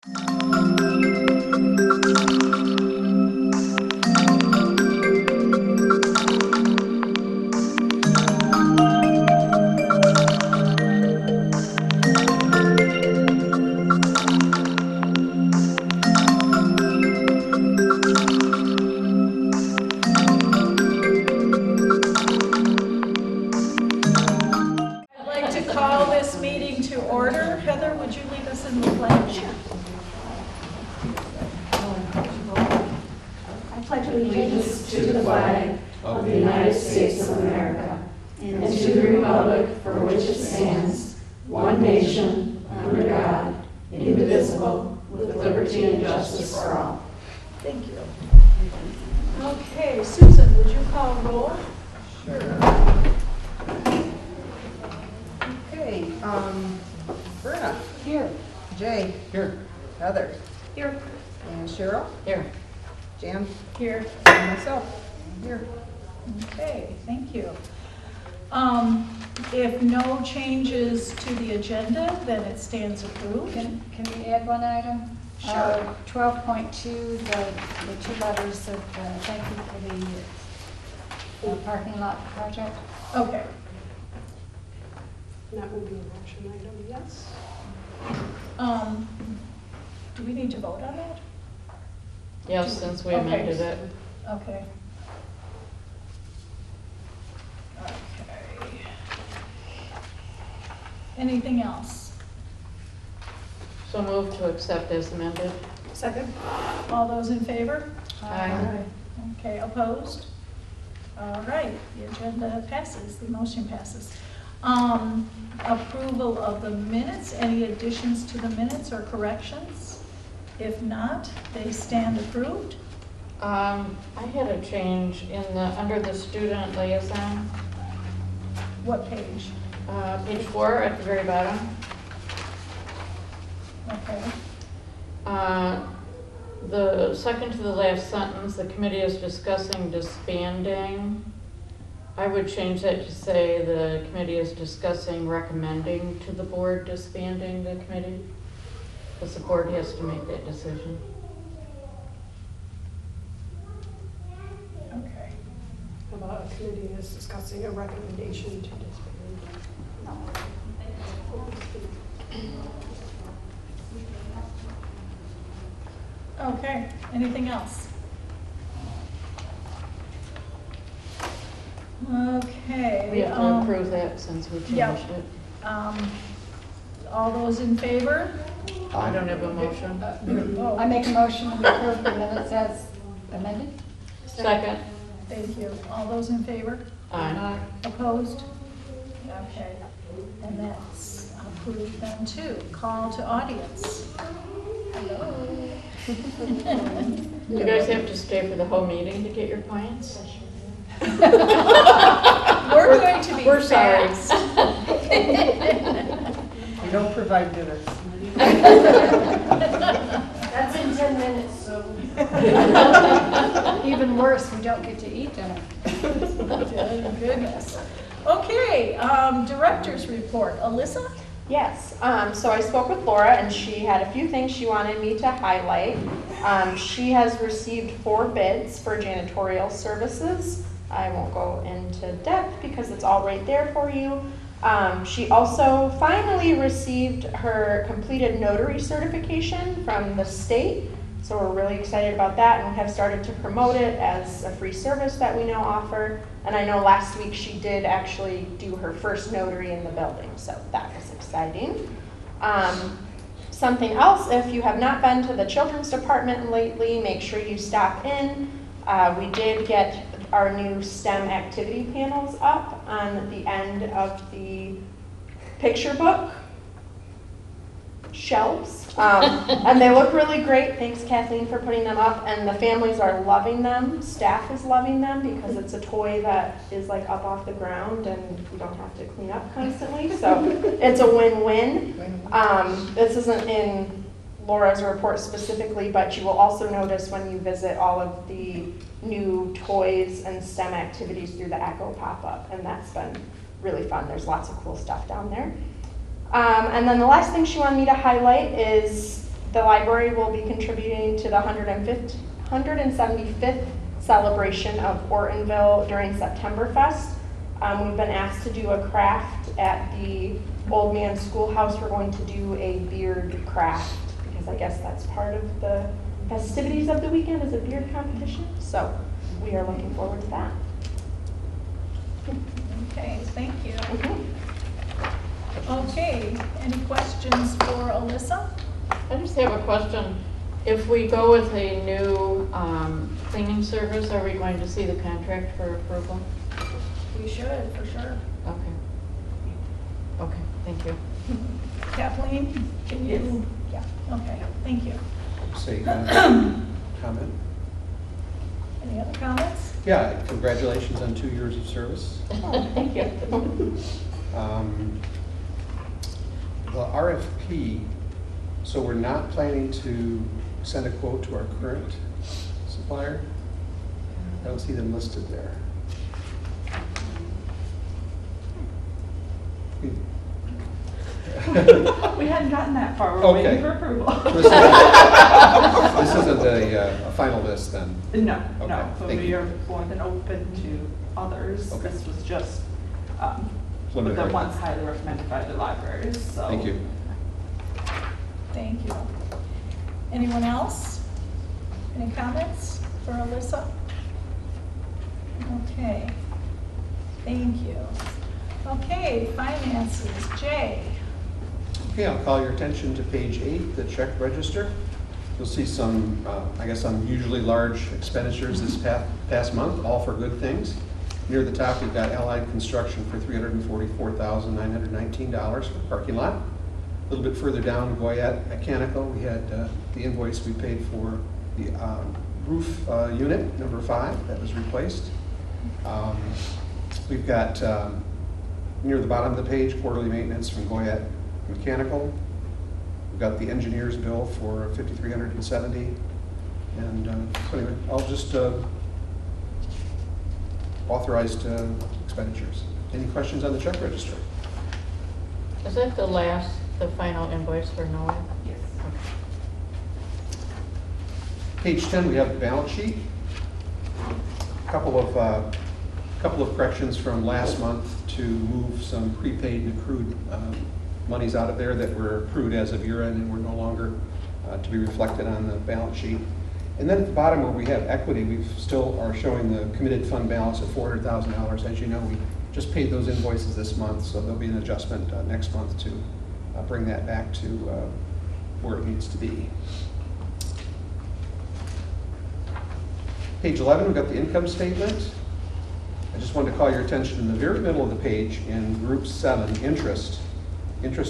I'd like to call this meeting to order. Heather, would you lead us in the pledge? I pledge allegiance to the flag of the United States of America and to the republic for which it stands, one nation, under God, indivisible, with liberty and justice for all. Thank you. Okay, Susan, would you call roll? Sure. Okay, Verna. Here. Jay. Here. Heather. Here. And Cheryl. Here. Jan. Here. And myself. Here. Okay, thank you. If no changes to the agenda, then it stands approved. Can we add one item? Sure. 12.2, the two letters of thank you for the parking lot project. Okay. That will be an action item, yes. Do we need to vote on that? Yes, since we Okay. amended it. Okay. Okay. Anything else? So move to accept as amended. Second. All those in favor? Aye. Okay, opposed? All right, the agenda passes, the motion passes. Approval of the minutes, any additions to the minutes or corrections? If not, they stand approved. I had a change in under the student liaison, What page? page 4 at the very bottom. Okay, The second to the last sentence, the committee is discussing disbanding. I would change that to say the committee is discussing recommending to the board disbanding the committee, because the board has to make that decision. okay. How about a committee is discussing a recommendation to disband? Okay, anything else? Okay. We have to approve that since we yeah. changed it. All those in favor? I don't have a motion. Oh, I make a motion to approve the minutes as amended. Second. thank you. All those in favor? Aye. Opposed? Okay, and that's approved then too. Call to audience. Hello. You guys have to stay for the whole meeting to get your points? We're going to be We're sorry. fast. We don't provide dinners. That's in 10 minutes, so. Even worse, we don't get to eat dinner. Goodness. Okay, director's report. Alyssa? Yes, so I spoke with Laura and she had a few things she wanted me to highlight. She has received 4 bids for janitorial services. I won't go into depth because it's all right there for you. She also finally received her completed notary certification from the state. So we're really excited about that and we have started to promote it as a free service that we now offer. And I know last week she did actually do her first notary in the building, so that was exciting. Something else, if you have not been to the children's department lately, make sure you stop in. We did get our new STEM activity panels up on the end of the picture book shelves. And they look really great. Thanks, Kathleen, for putting them up. And the families are loving them. Staff is loving them because it's a toy that is like up off the ground and we don't have to clean up constantly. So it's a win-win. This isn't in Laura's report specifically, but you will also notice when you visit all of the new toys and STEM activities through the Echo pop-up. And that's been really fun. There's lots of cool stuff down there. And then the last thing she wanted me to highlight is The library will be contributing to the 175th celebration of Ortonville during Septemberfest. We've been asked to do a craft at the Old Man Schoolhouse. We're going to do a beard craft because I guess that's part of the festivities of the weekend is a beard competition. So we are looking forward to that. Okay, thank you. Mhm. Okay, any questions for Alyssa? I just have a question. If we go with a new cleaning service, are we going to see the contract for approval? We should, for sure. Okay. Okay, thank you. Kathleen, can you? Yeah, okay, thank you. Say, comment? Any other comments? Yeah, congratulations on 2 years of service. Oh, thank you. The RFP, so we're not planning to send a quote to our current supplier? I don't see them listed there. We hadn't gotten that far, we're Okay. waiting for approval. This isn't a final list then? No, Okay, no, so thank we you. are more than open to others. Okay. This was just the Preliminary. ones highly recommended by the libraries, so. Thank you. Thank you. Anyone else? Any comments for Alyssa? Okay, thank you. Okay, finances, Jay. Okay, I'll call your attention to page 8, the check register. You'll see some, I guess, unusually large expenditures this past month, all for good things. Near the top, we've got Allied Construction for $344,919 for parking lot. A little bit further down, Goyette Mechanical, we had the invoice we paid for the roof unit, number 5, that was replaced. We've got, near the bottom of the page, quarterly maintenance from Goyette Mechanical. We've got the engineer's bill for $5,370. And so anyway, I'll just authorized expenditures. Any questions on the check register? Is that the final invoice for Noah? Yes. Page 10, we have the balance sheet. Couple of corrections from last month to move some prepaid and accrued monies out of there that were accrued as of year end and were no longer to be reflected on the balance sheet. And then at the bottom where we have equity, we still are showing the committed fund balance of $400,000. As you know, we just paid those invoices this month, so there'll be an adjustment next month to bring that back to where it needs to be. Page 11, we've got the income statement. I just wanted to call your attention in the very middle of the page in group 7, interest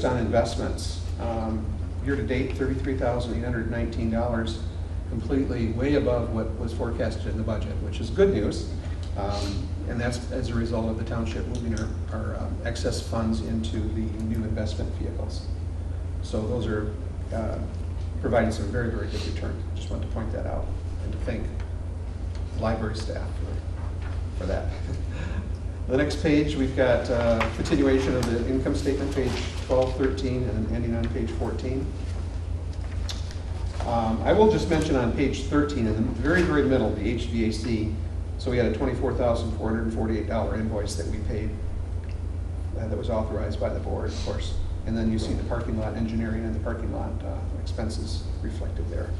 on investments. Year to date, $33,819, completely way above what was forecasted in the budget, which is good news. And that's as a result of the township moving our excess funds into the new investment vehicles. So those are providing some very, very good returns. Just wanted to point that out and to thank the library staff for that. The next page, we've got continuation of the income statement, page 12, 13, and ending on page 14. I will just mention on page 13, in the very, very middle, the HVAC. So we had a $24,448 invoice that we paid that was authorized by the board, of course. And then you see the parking lot engineering and the parking lot expenses reflected there.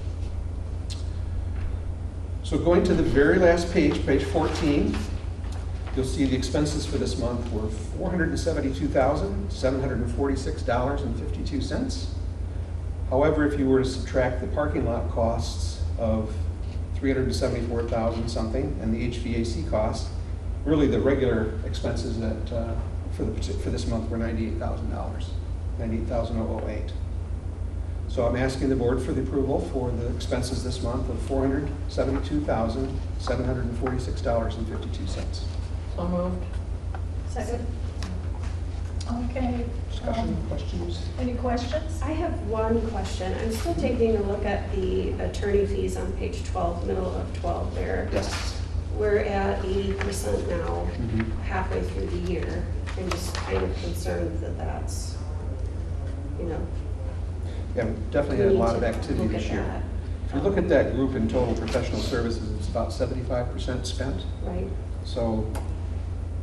So going to the very last page, page 14, you'll see the expenses for this month were $472,746.52. However, if you were to subtract the parking lot costs of $374,000 something and the HVAC costs, really the regular expenses that for this month were $98,000, $98,008. So I'm asking the board for the approval for the expenses this month of $472,746.52. So moved. Second. Okay. Discussion, questions? Any questions? I have one question. I'm still taking a look at the attorney fees on page 12, middle of 12 there. Yes. We're at 80% now, Mhm. halfway through the year. I'm just kind of concerned that that's, Yeah, we definitely We had a need lot of to activity look this at year. that. If you look at that group in total professional services, it's about 75% spent. Right. So,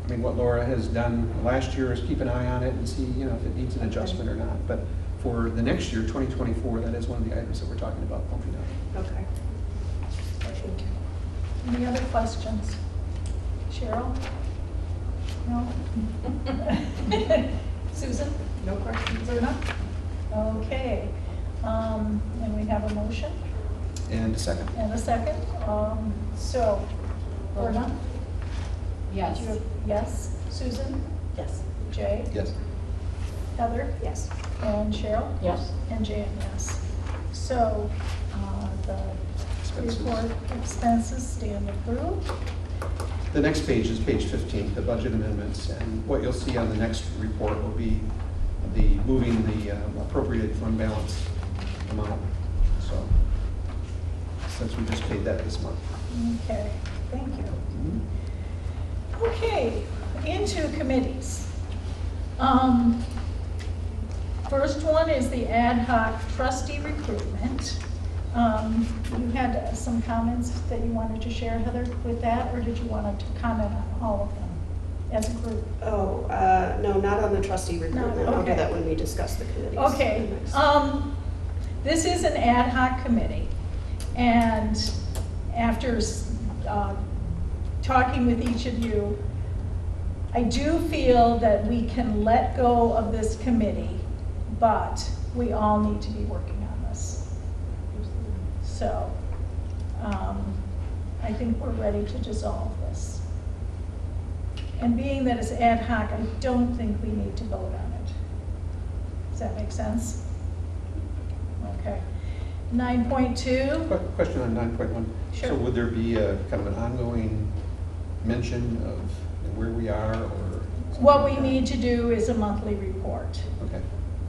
I mean, what Laura has done last year is keep an eye on it and see, you know, if it needs an adjustment or not. But for the next year, 2024, that is one of the items that we're talking about bumping up. Okay. Any other questions? Cheryl? No? Susan? No questions. Zerna? Okay. And we have a motion And a second. and a second. So, Verna? Yes. Yes. Susan? Yes. Jay? Yes. Heather? Yes. And Cheryl? Yes. And Jan, yes. So, the Expenses. report expenses stand approved. The next page is page 15, the budget amendments. And what you'll see on the next report will be the moving the appropriated fund balance amount. So, since we just paid that this month. Okay, thank you. Okay, into committees. First one is the ad hoc trustee recruitment. You had some comments that you wanted to share, Heather, with that, or did you want to comment on all of them as a group? Oh, no, not on the trustee recruitment. I'll do okay. that when we discuss the committees. Okay, this is an ad hoc committee, and after talking with each of you, I do feel that we can let go of this committee, but we all need to be working on this. So, I think we're ready to dissolve this. And being that it's ad hoc, I don't think we need to vote on it. Does that make sense? Okay. 9.2, Question on 9.1. Sure. So would there be a kind of an ongoing mention of where we are or? something what we like that? need to do is a monthly report. Okay.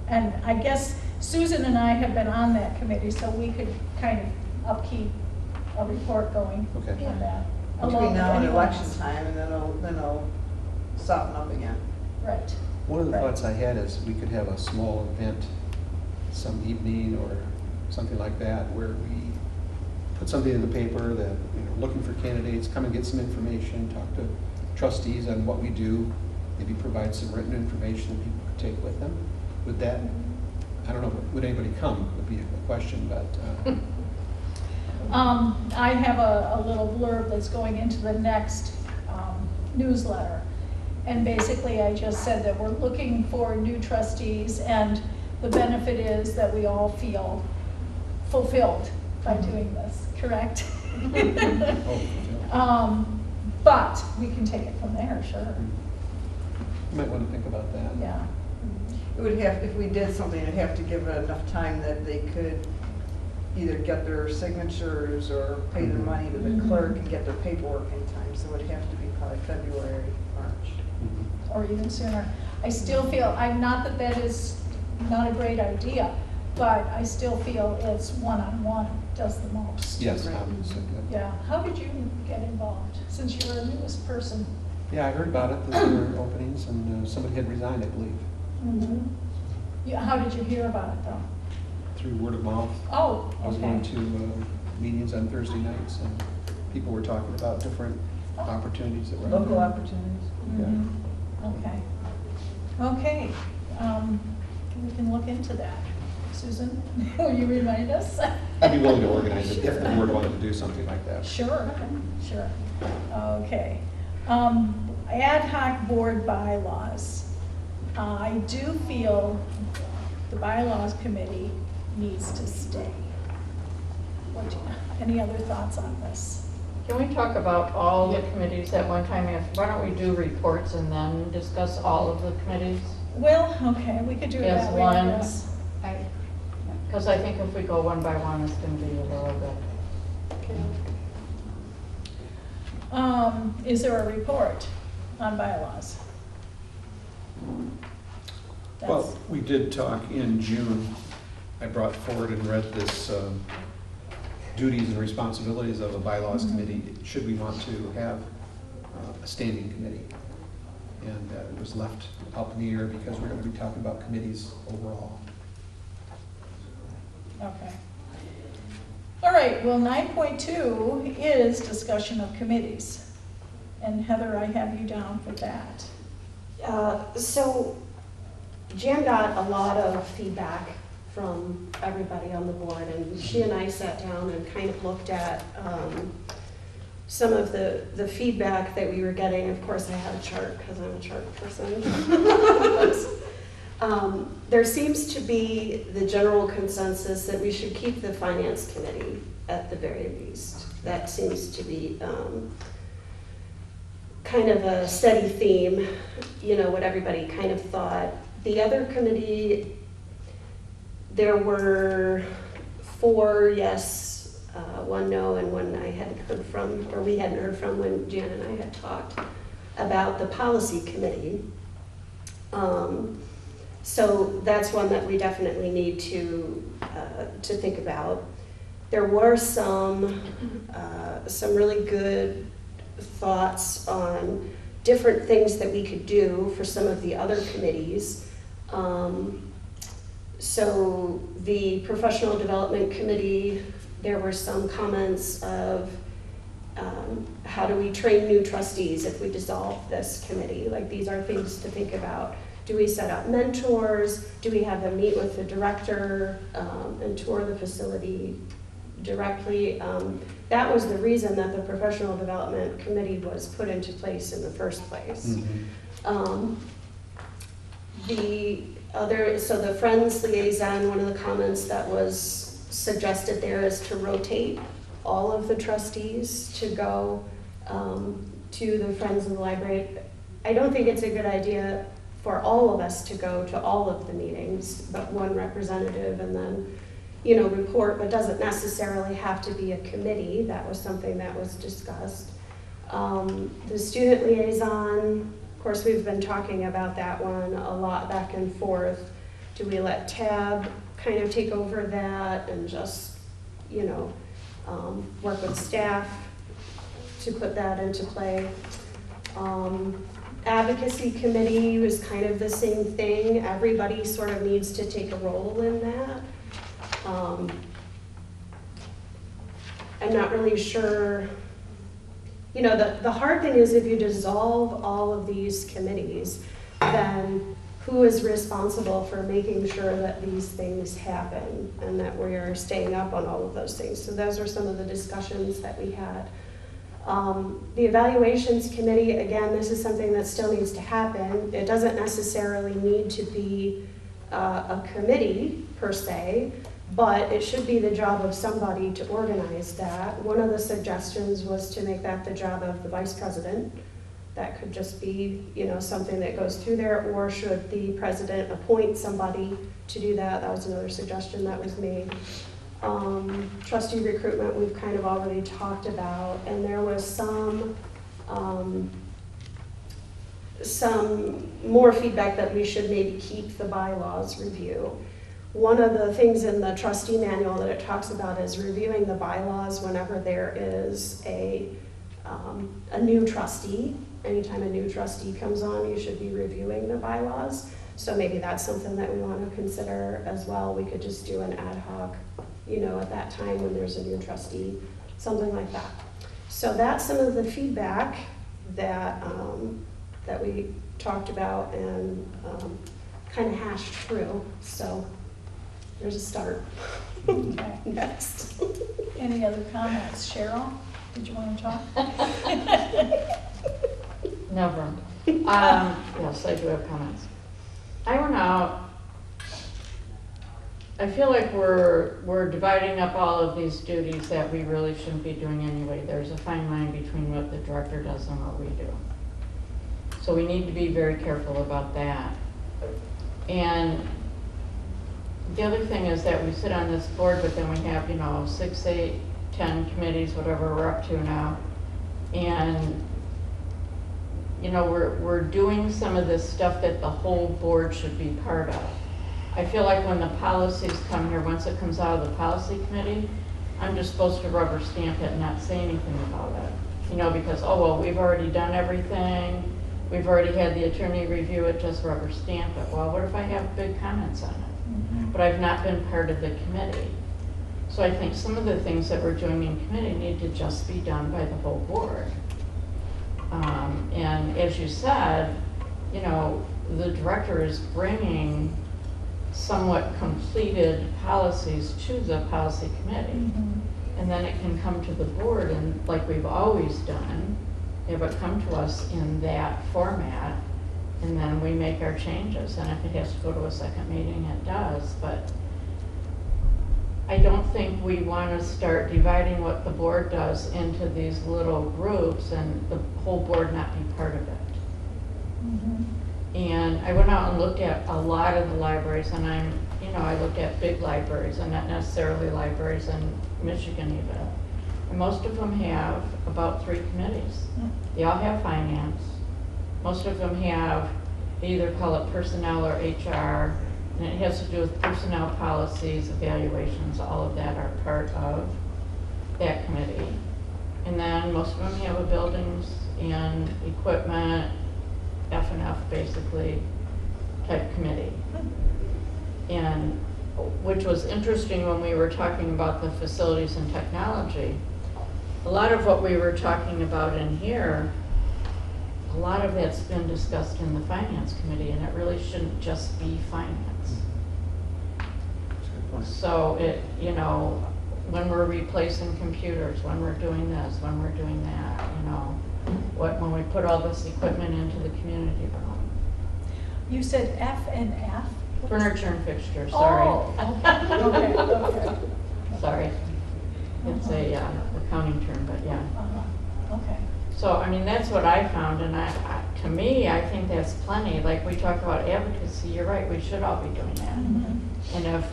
And I guess Susan and I have been on that committee, so we could kind of upkeep a report going Okay. on that. along Between with now and anyone election else. time, and then it'll soften up again. Right. One of the Right. thoughts I had is we could have a small event some evening or something like that where we put something in the paper that, you know, looking for candidates, come and get some information, talk to trustees on what we do, maybe provide some written information that people could take with them. Would that, I don't know, would anybody come, would be a question, but, I have a little blurb that's going into the next newsletter. And basically, I just said that we're looking for new trustees, and the benefit is that we all feel fulfilled by doing this, correct? oh, But we can take it from there, sure, you might want to think about that. yeah. It would have, if we did something, it'd have to give it enough time that they could either get their signatures or pay their money to the Mhm. clerk and get their paperwork in time, so it'd have to be probably February, March. Mhm. Or even sooner. I still feel, not that that is not a great idea, but I still feel it's one-on-one does the most. Yes, Right. obviously. Yeah. Yeah, how did you get involved, since you were a newest person? Yeah, I heard about it, that there were openings, and somebody had resigned, I believe, Mhm. Yeah, how did you hear about it, though? through word of mouth. Oh, I was okay. going to meetings on Thursday nights, and people were talking about different opportunities that were. Local opportunities. Mhm. Okay. Okay, we can look into that. Susan, will you remind us? I'd be willing to organize it if the board wanted to do something like that. Sure, sure. Okay. Ad hoc board bylaws. I do feel the bylaws committee needs to stay. Any other thoughts on this? Can we talk about all the committees at one time? Why don't we do reports and then discuss all of the committees? Well, okay, we could do it As that way, I one. guess. Because I think if we go one by one, it's going to be a little bit. Is there a report on bylaws? Well, That's- we did talk in June. I brought forward and read this duties and responsibilities of a bylaws Mhm. committee, should we want to have a standing committee. And it was left up in the air because we're going to be talking about committees overall. Okay. All right, well, 9.2 is discussion of committees. And Heather, I have you down for that. So Jan got a lot of feedback from everybody on the board, and she and I sat down and kind of looked at some of the feedback that we were getting. Of course, I had a chart because I'm a chart person. There seems to be the general consensus that we should keep the finance committee at the very least. That seems to be kind of a steady theme, you know, what everybody kind of thought. The other committee, there were 4 yes, 1 no, and 1 I hadn't heard from, or we hadn't heard from when Jan and I had talked about the policy committee. So that's one that we definitely need to think about. There were some really good thoughts on different things that we could do for some of the other committees. So the professional development committee, there were some comments of how do we train new trustees if we dissolve this committee? Like, these are things to think about. Do we set up mentors? Do we have them meet with the director and tour the facility directly? That was the reason that the professional development committee was put into place in the first place. So the Friends liaison, one of the comments that was suggested there is to rotate all of the trustees to go to the Friends of the Library. I don't think it's a good idea for all of us to go to all of the meetings, but one representative and then, you know, report, but doesn't necessarily have to be a committee. That was something that was discussed. The student liaison, of course, we've been talking about that one a lot back and forth. Do we let Tab kind of take over that and just, you know, work with staff to put that into play? Advocacy committee was kind of the same thing. Everybody sort of needs to take a role in that. I'm not really sure. You know, the hard thing is if you dissolve all of these committees, then who is responsible for making sure that these things happen and that we are staying up on all of those things? So those are some of the discussions that we had. The evaluations committee, again, this is something that still needs to happen. It doesn't necessarily need to be a committee per se, but it should be the job of somebody to organize that. One of the suggestions was to make that the job of the vice president. That could just be, you know, something that goes through there, or should the president appoint somebody to do that? That was another suggestion that was made. Trustee recruitment we've kind of already talked about, and there was some more feedback that we should maybe keep the bylaws review. One of the things in the trustee manual that it talks about is reviewing the bylaws whenever there is a new trustee. Anytime a new trustee comes on, you should be reviewing the bylaws. So maybe that's something that we want to consider as well. We could just do an ad hoc, you know, at that time when there's a new trustee, something like that. So that's some of the feedback that that we talked about and kind of hashed through. So there's a start. Okay. Next. Any other comments? Cheryl, did you want to talk? Never. Yes, I do have comments. I went out. I feel like we're dividing up all of these duties that we really shouldn't be doing anyway. There's a fine line between what the director does and what we do. So we need to be very careful about that. And the other thing is that we sit on this board, but then we have, you know, 6, 8, 10 committees, whatever we're up to now. And, you know, we're doing some of this stuff that the whole board should be part of. I feel like when the policies come here, once it comes out of the policy committee, I'm just supposed to rubber stamp it and not say anything about it. You know, because, oh, well, we've already done everything. We've already had the attorney review it, just rubber stamp it. Well, what if I have big comments on it? But I've not been part of the committee. So I think some of the things that we're doing in committee need to just be done by the whole board. And as you said, you know, the director is bringing somewhat completed policies to the policy committee. Mhm. And then it can come to the board and, like we've always done, have it come to us in that format, and then we make our changes. And if it has to go to a second meeting, it does. But I don't think we want to start dividing what the board does into these little groups and the whole board not be part of it. Mhm. And I went out and looked at a lot of the libraries, and I looked at big libraries and not necessarily libraries in Michigan even. And most of them have about 3 committees. They all have finance. Most of them have, they either call it personnel or HR, and it has to do with personnel policies, evaluations, all of that are part of that committee. And then most of them have a buildings and equipment, F&F basically, type committee. And which was interesting when we were talking about the facilities and technology. A lot of what we were talking about in here, a lot of that's been discussed in the finance committee, and it really shouldn't just be finance. That's a good point. So it, when we're replacing computers, when we're doing this, when we're doing that, when we put all this equipment into the community room. You said F and F? Furniture and fixtures, sorry. Oh, okay, okay. Sorry. It's a accounting term, but yeah. Okay. So, I mean, that's what I found, and to me, I think that's plenty. Like we talk about advocacy, you're right, we should all be doing that. Mhm. And if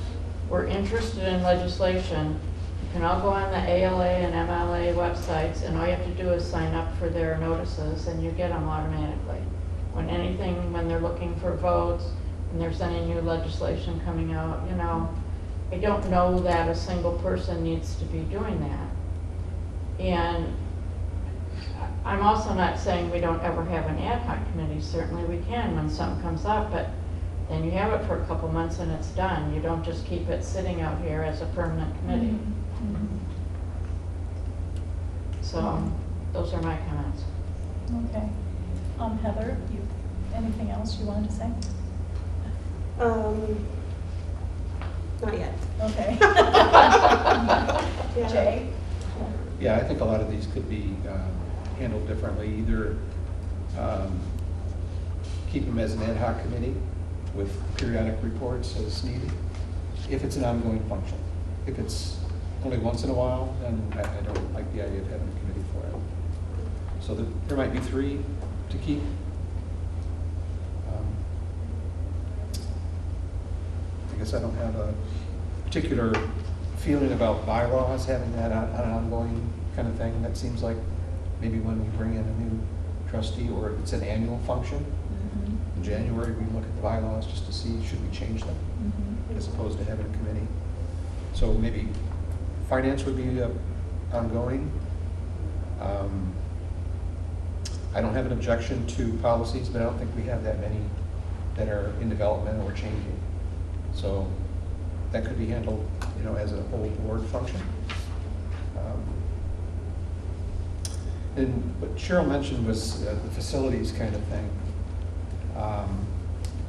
we're interested in legislation, you can all go on the ALA and MLA websites, and all you have to do is sign up for their notices, and you get them automatically. When they're looking for votes, and there's any new legislation coming out, I don't know that a single person needs to be doing that. And I'm also not saying we don't ever have an ad hoc committee. Certainly we can when something comes up, but then you have it for a couple months and it's done. You don't just keep it sitting out here as a permanent committee. Mhm. So those are my comments. Okay. Heather, anything else you wanted to say? Not yet. Okay. Yeah. Jay? Yeah, I think a lot of these could be handled differently. Either keep them as an ad hoc committee with periodic reports as needed, if it's an ongoing function. If it's only once in a while, then I don't like the idea of having a committee for it. So there might be 3 to keep. I guess I don't have a particular feeling about bylaws having that on an ongoing kind of thing. That seems like maybe when we bring in a new trustee, or if it's an annual function. Mhm. In January, we look at the bylaws just to see, should we change them, Mhm. as opposed to having a committee. So maybe finance would be ongoing. I don't have an objection to policies, but I don't think we have that many that are in development or changing. So that could be handled, as a whole board function. And what Cheryl mentioned was the facilities kind of thing.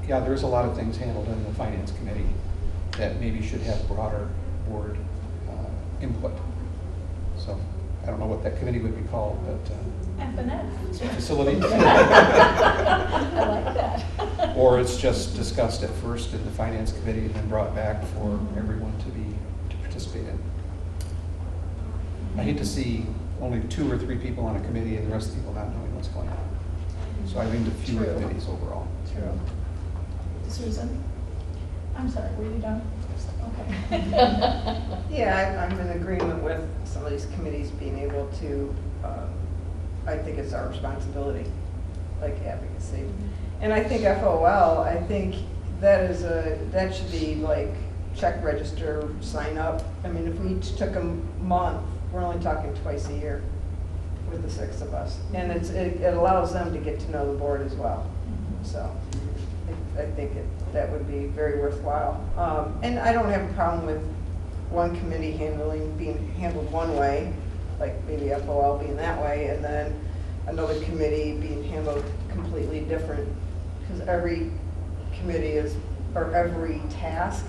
Yeah, there's a lot of things handled in the finance committee that maybe should have broader board input. So I don't know what that committee would be called, but F and F. facilities. I like that. Or it's just discussed at first in the finance committee and then brought back for everyone to participate in. I hate to see only 2 or 3 people on a committee and the rest of the people not knowing what's going on. So I lean to fewer True. committees overall. True. Susan? I'm sorry, were you done? Okay. Yeah, I'm in agreement with some of these committees being able to, I think it's our responsibility, like advocacy. And I think FOL, I think that should be like check register, sign up. I mean, if we each took a month, we're only talking twice a year with the 6 of us. And it allows them to get to know the board as well. So I think that would be very worthwhile. And I don't have a problem with one committee being handled one way, like maybe FOL being that way, and then another committee being handled completely different, because every committee is, or every task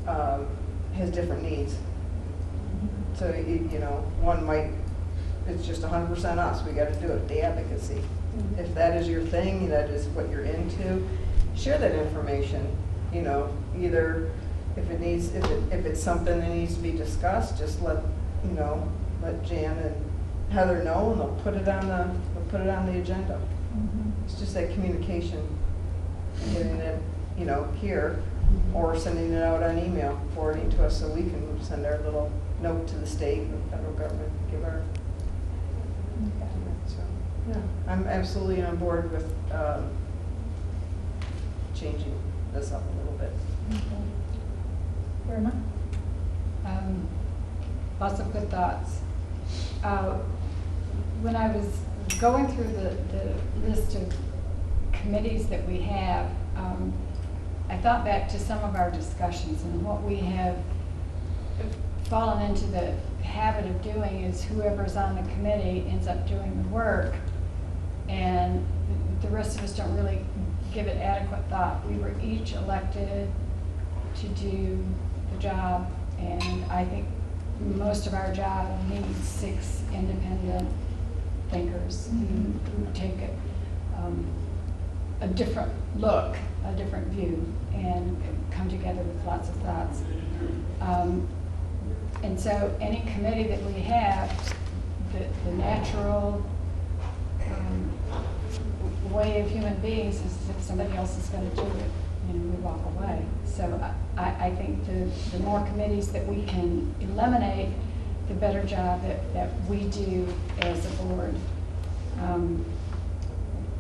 has different needs. So, you know, one might, it's just 100% us, we gotta do it, the advocacy. If that is your thing, that is what you're into, share that information, you know, either if it needs, if it's something that needs to be discussed, just let Jan and Heather know, and they'll put it on the agenda. It's just that communication, getting it, you know, here, or sending it out on email, forwarding to us so we can send our little note to the state and federal government, give our, so, yeah. I'm absolutely on board with changing this up a little bit. Irma? Lots of good thoughts. When I was going through the list of committees that we have, I thought back to some of our discussions, and what we have fallen into the habit of doing is whoever's on the committee ends up doing the work, and the rest of us don't really give it adequate thought. We were each elected to do the job, and I think most of our job needs 6 independent thinkers who take a different look, a different view, and come together with lots of thoughts. And so any committee that we have, the natural way of human beings is if somebody else is going to do it, we walk away. So I think the more committees that we can eliminate, the better job that we do as a board.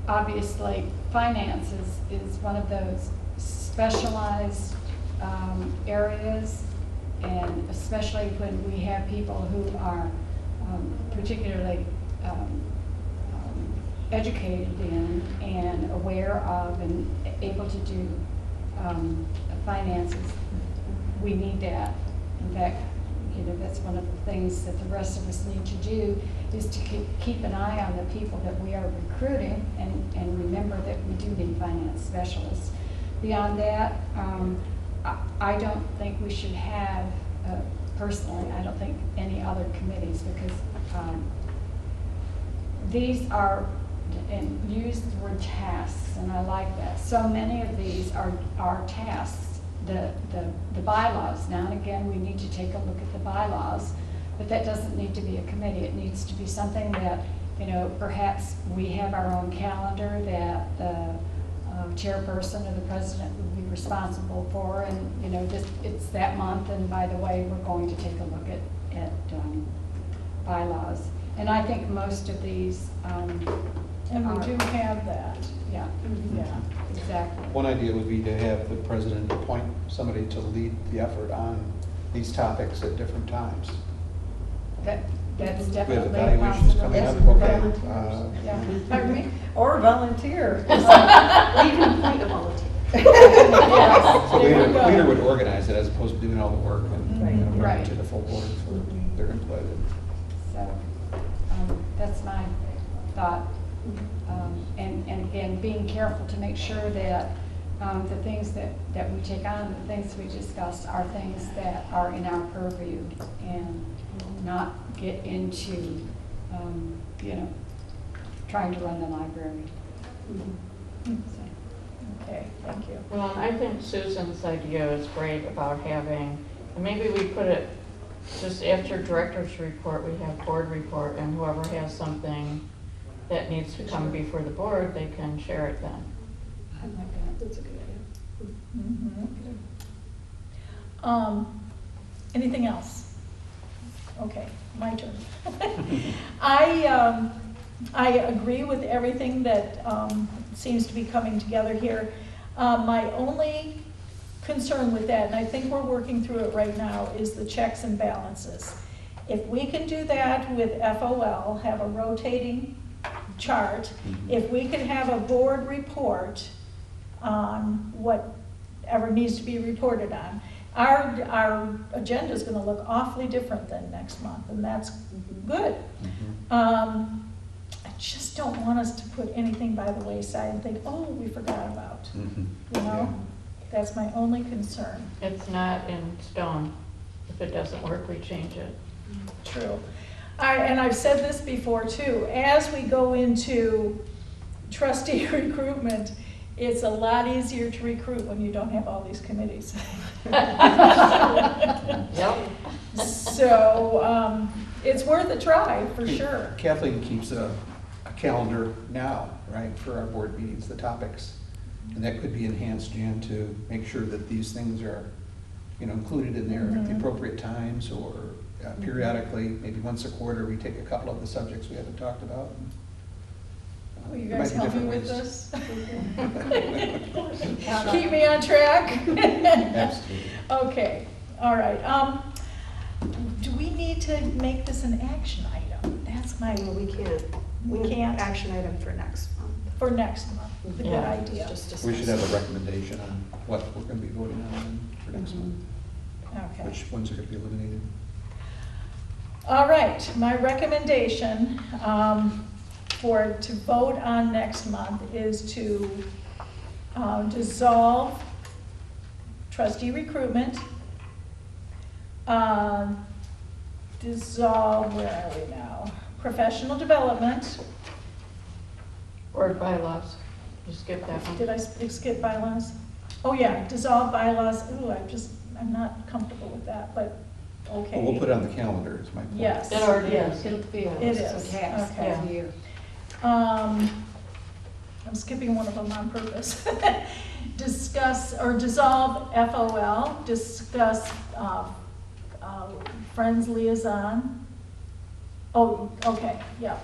Obviously, finance is one of those specialized areas, and especially when we have people who are particularly educated in and aware of and able to do finances, we need that. In fact, that's one of the things that the rest of us need to do, is to keep an eye on the people that we are recruiting, and remember that we do need finance specialists. Beyond that, I don't think we should have, personally, I don't think any other committees, because these are, and use the word tasks, and I like that. So many of these are tasks. The bylaws, now and again, we need to take a look at the bylaws, but that doesn't need to be a committee. It needs to be something that, perhaps we have our own calendar that the chairperson or the president would be responsible for, and it's that month, and by the way, we're going to take a look at bylaws. And I think most of these And we do have that. Yeah, yeah, exactly. One idea would be to have the president appoint somebody to lead the effort on these topics at different times. That's We have definitely a evaluations coming up, possibility. okay. Yeah. Pardon me? Or volunteer. You can appoint a volunteer. Yes, there you go. Leader would organize it as opposed to doing all the work and bring it Right. to the full board for their input. So, that's my thought. And again, being careful to make sure that the things that we take on, the things we discuss, are things that are in our purview, and not get into, trying to run the library. So. Okay, thank you. Well, and I think Susan's idea is great about having, and maybe we put it just after director's report, we have board report, and whoever has something that needs to come before the board, they can share it then. I like that. That's a good idea. Anything else? Okay, my turn. I agree with everything that seems to be coming together here. My only concern with that, and I think we're working through it right now, is the checks and balances. If we can do that with FOL, have a rotating chart, if we could have a board report on whatever needs to be reported on, our agenda is gonna look awfully different than next month, and that's good. I just don't want us to put anything by the wayside and think, oh, we forgot about, you know? That's my only concern. It's not in stone. If it doesn't work, we change it. True. And I've said this before too, as we go into trustee recruitment, it's a lot easier to recruit when you don't have all these committees. Yep. So, it's worth a try, for sure. Kathleen keeps a calendar now, right, for our board meetings, the topics. And that could be enhanced, Jan, to make sure that these things are, you know, included in there at the appropriate times, or periodically, maybe once a quarter, we take a couple of the subjects we haven't talked about. Will you There guys might be help me different with ways. this? Keep me on track? Absolutely. Okay, all right. Do we need to make this an action item? That's my, No, we can't. We have can't? Action item for next month. for next month, a good Yeah. idea. Just We should have discuss. a recommendation on what we're gonna be voting on for next month, Okay. which ones are gonna be eliminated. All right, my recommendation to vote on next month is to dissolve trustee recruitment, dissolve, where are we now? Professional development. Board bylaws. You skip that one. Did I skip bylaws? Oh, yeah, dissolve bylaws. Ooh, I'm not comfortable with that, but okay. Well, we'll put it on the calendar, is my point. Yes. It already is. It'll be a It is, task okay. of you. I'm skipping one of them on purpose. Discuss or dissolve FOL, discuss Friends Liaison. Oh, okay, yeah,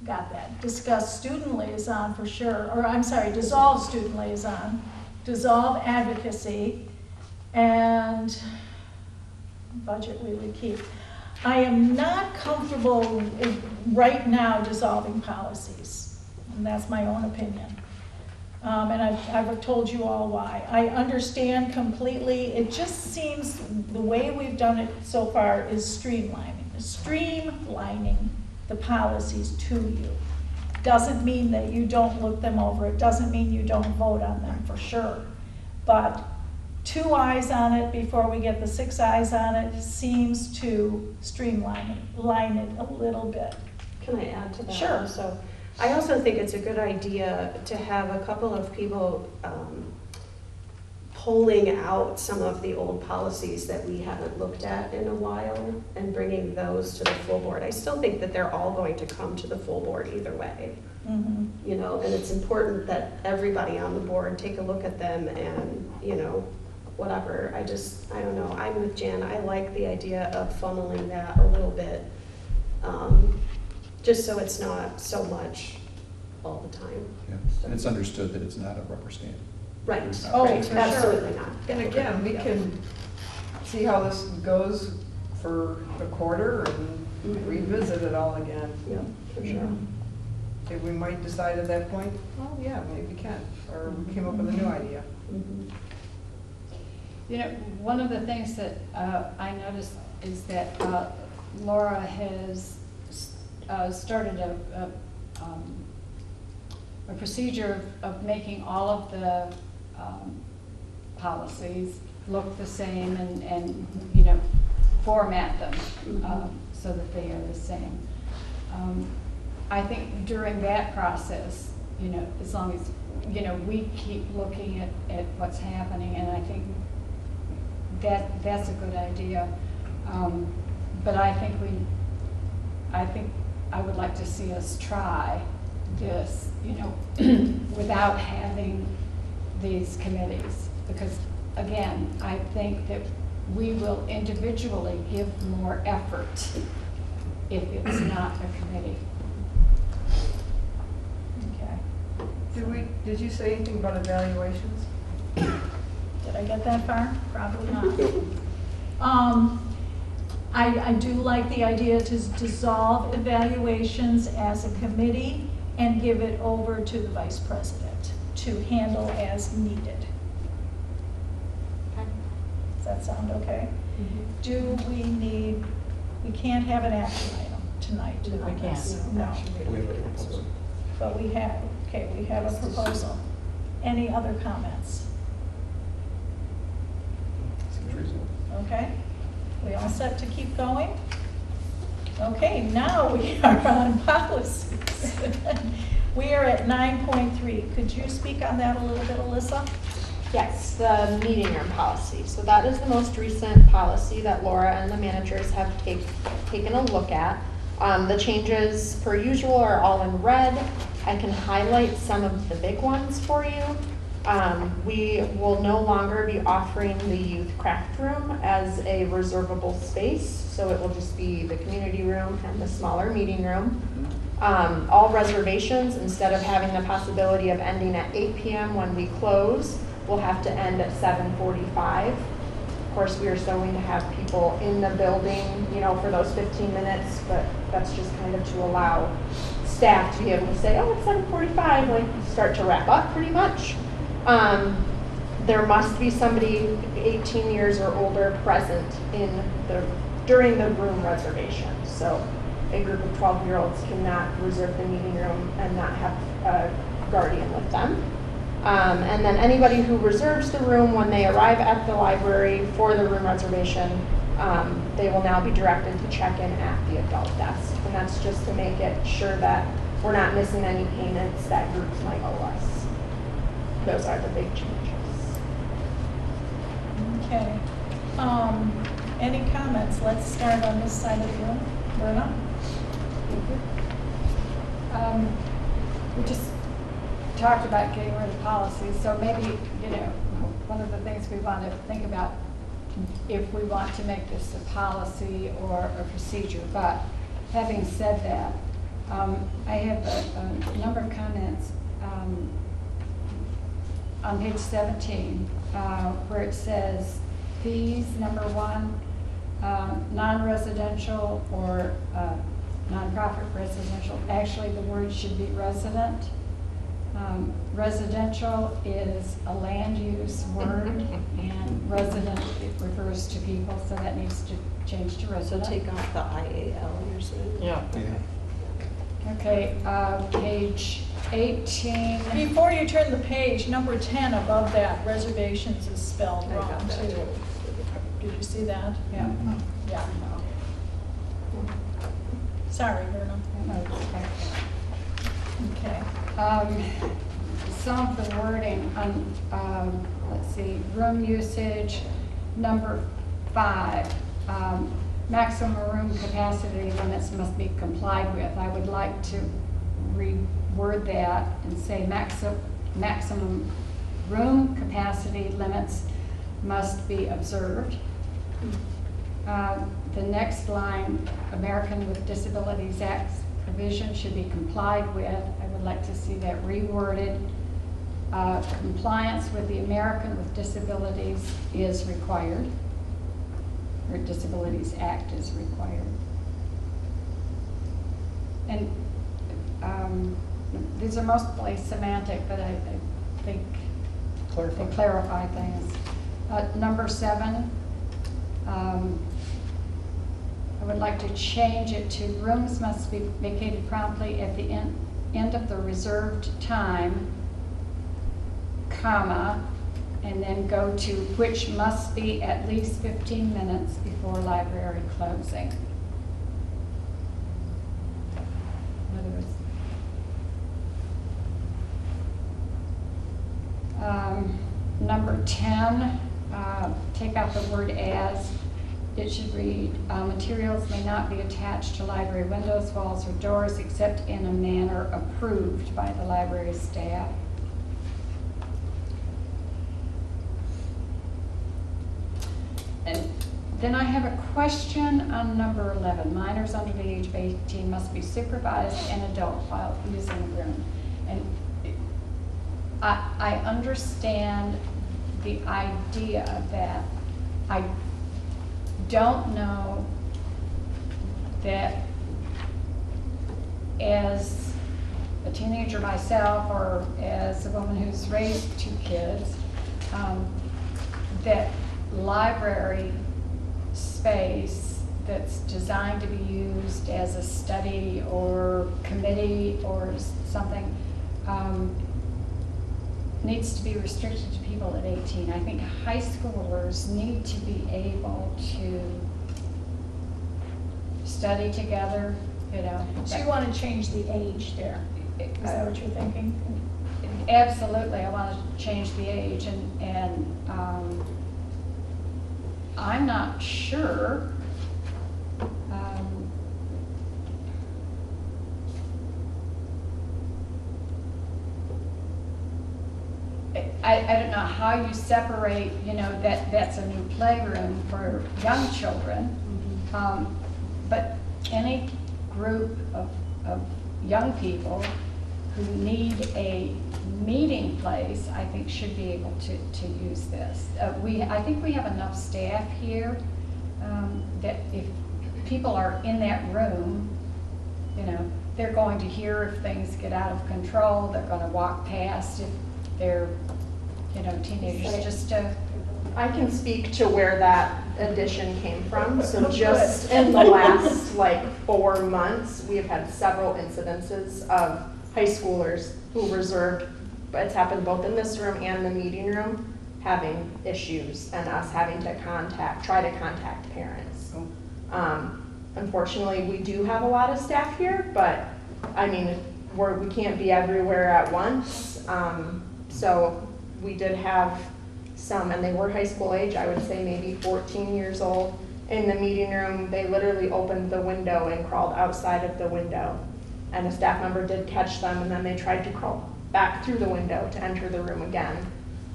got that. Discuss Student Liaison for sure, or I'm sorry, dissolve Student Liaison, dissolve Advocacy, and budget we would keep. I am not comfortable right now dissolving policies, and that's my own opinion. And I've told you all why. I understand completely, it just seems the way we've done it so far is streamlining the policies to you. Doesn't mean that you don't look them over, it doesn't mean you don't vote on them, for sure. But 2 eyes on it before we get the 6 eyes on it seems to streamline it a little bit. Can I add to that? Sure. So I also think it's a good idea to have a couple of people pulling out some of the old policies that we haven't looked at in a while and bringing those to the full board. I still think that they're all going to come to the full board either way. Mm-hmm. You know, and it's important that everybody on the board take a look at them and, you know, whatever. I don't know, I'm with Jan. I like the idea of funneling that a little bit, just so it's not so much all the time. Yeah. And it's understood that it's not a rubber stamp. Right, Oh, right, for sure. absolutely not. And again, we can see how this goes for a quarter and revisit it all again. Yeah, for sure. If we might decide at that point, well, yeah, maybe we can, or we came up with a new idea. Mhm. You know, one of the things that I noticed is that Laura has started a procedure of making all of the policies look the same and you know, format them so that they are the same. I think during that process, you know, as long as, you know, we keep looking at what's happening, and I think that's a good idea. But I think I would like to see us try this, you know, without having these committees. Because again, I think that we will individually give more effort if it's not a committee. Okay. Did you say anything about evaluations? Did I get that far? Probably not. I do like the idea to dissolve evaluations as a committee and give it over to the vice president to handle as needed. Okay. Does that that sound okay? Do we need, we can't have an action item tonight No, we on can't. this? No. We have a proposal. But we have, okay, we have a proposal. Any other comments? Seems reasonable. Okay, we all set to keep going? Okay, now we are on policies. We are at 9.3. Could you speak on that a little bit, Alyssa? Yes, the meeting room policy. So that is the most recent policy that Laura and the managers have taken a look at. The changes, per usual, are all in red. I can highlight some of the big ones for you. We will no longer be offering the youth craft room as a reservable space, so it will just be the community room and the smaller meeting room. All reservations, instead of having the possibility of ending at 8 p.m. when we close, will have to end at 7:45. Of course, we are still going to have people in the building, you know, for those 15 minutes, but that's just kind of to allow staff to be able to say, oh, it's 7:45, like start to wrap up pretty much. There must be somebody 18 years or older present during the room reservation. So a group of 12-year-olds cannot reserve the meeting room and not have a guardian with them. And then anybody who reserves the room when they arrive at the library for the room reservation, they will now be directed to check in at the adult desk. And that's just to make it sure that we're not missing any payments that groups might owe us. Those are the big changes. Okay. Any comments? Let's start on this side of the room. Verna? We just talked about getting rid of policies, so maybe, you know, one of the things we want to think about if we want to make this a policy or a procedure. But having said that, I have a number of comments on page 17 where it says fees, number 1, non-residential or nonprofit residential. Actually, the word should be resident. Residential is a land use word, and resident, it refers to people, so that needs to change to So resident. take off the IAL, you're saying? Yeah. Yeah. Okay, page 18. Before you turn the page, number 10 above that, reservations is spelled I got wrong that too. too. Did you see that? Yeah. Yeah. Sorry, Verna. Okay. Some of the wording on, let's see, room usage, number 5, maximum room capacity limits must be complied with. I would like to reword that and say maximum room capacity limits must be observed. The next line, American with Disabilities Act provision should be complied with. I would like to see that reworded. Compliance with the American with Disabilities is required, or Disabilities Act is required. And these are mostly semantic, but I think Clarify. they clarify things. Number 7, I would like to change it to rooms must be vacated promptly at the end of the reserved time, comma, and then go to which must be at least 15 minutes before library closing. In other words, number 10, take out the word as. It should read, materials may not be attached to library windows, walls, or doors except in a manner approved by the library staff. And then I have a question on number 11. Minors under the age of 18 must be supervised and adult while using the room. And I understand the idea of that. I don't know that as a teenager myself or as a woman who's raised 2 kids, that library space that's designed to be used as a study or committee or something, needs to be restricted to people at 18. I think high schoolers need to be able to study together, you know. So you want to change the age there? Is that what you're thinking? Absolutely, I want to change the age, and I'm not sure. I don't know how you separate, you know, that's a new playroom for young children. But any group of young people who need a meeting place, I think should be able to use this. I think we have enough staff here that if people are in that room, you know, they're going to hear if things get out of control, they're going to walk past if they're, you know, teenagers, Right. just to. I can speak to where that addition came from. So Good. just in the last like 4 months, we have had several incidences of high schoolers who reserved, but it's happened both in this room and the meeting room, having issues and us having to try to contact parents. Unfortunately, we do have a lot of staff here, but I mean, we can't be everywhere at once. So we did have some, and they were high school age, I would say maybe 14 years old. In the meeting room, they literally opened the window and crawled outside of the window. And a staff member did catch them, and then they tried to crawl back through the window to enter the room again.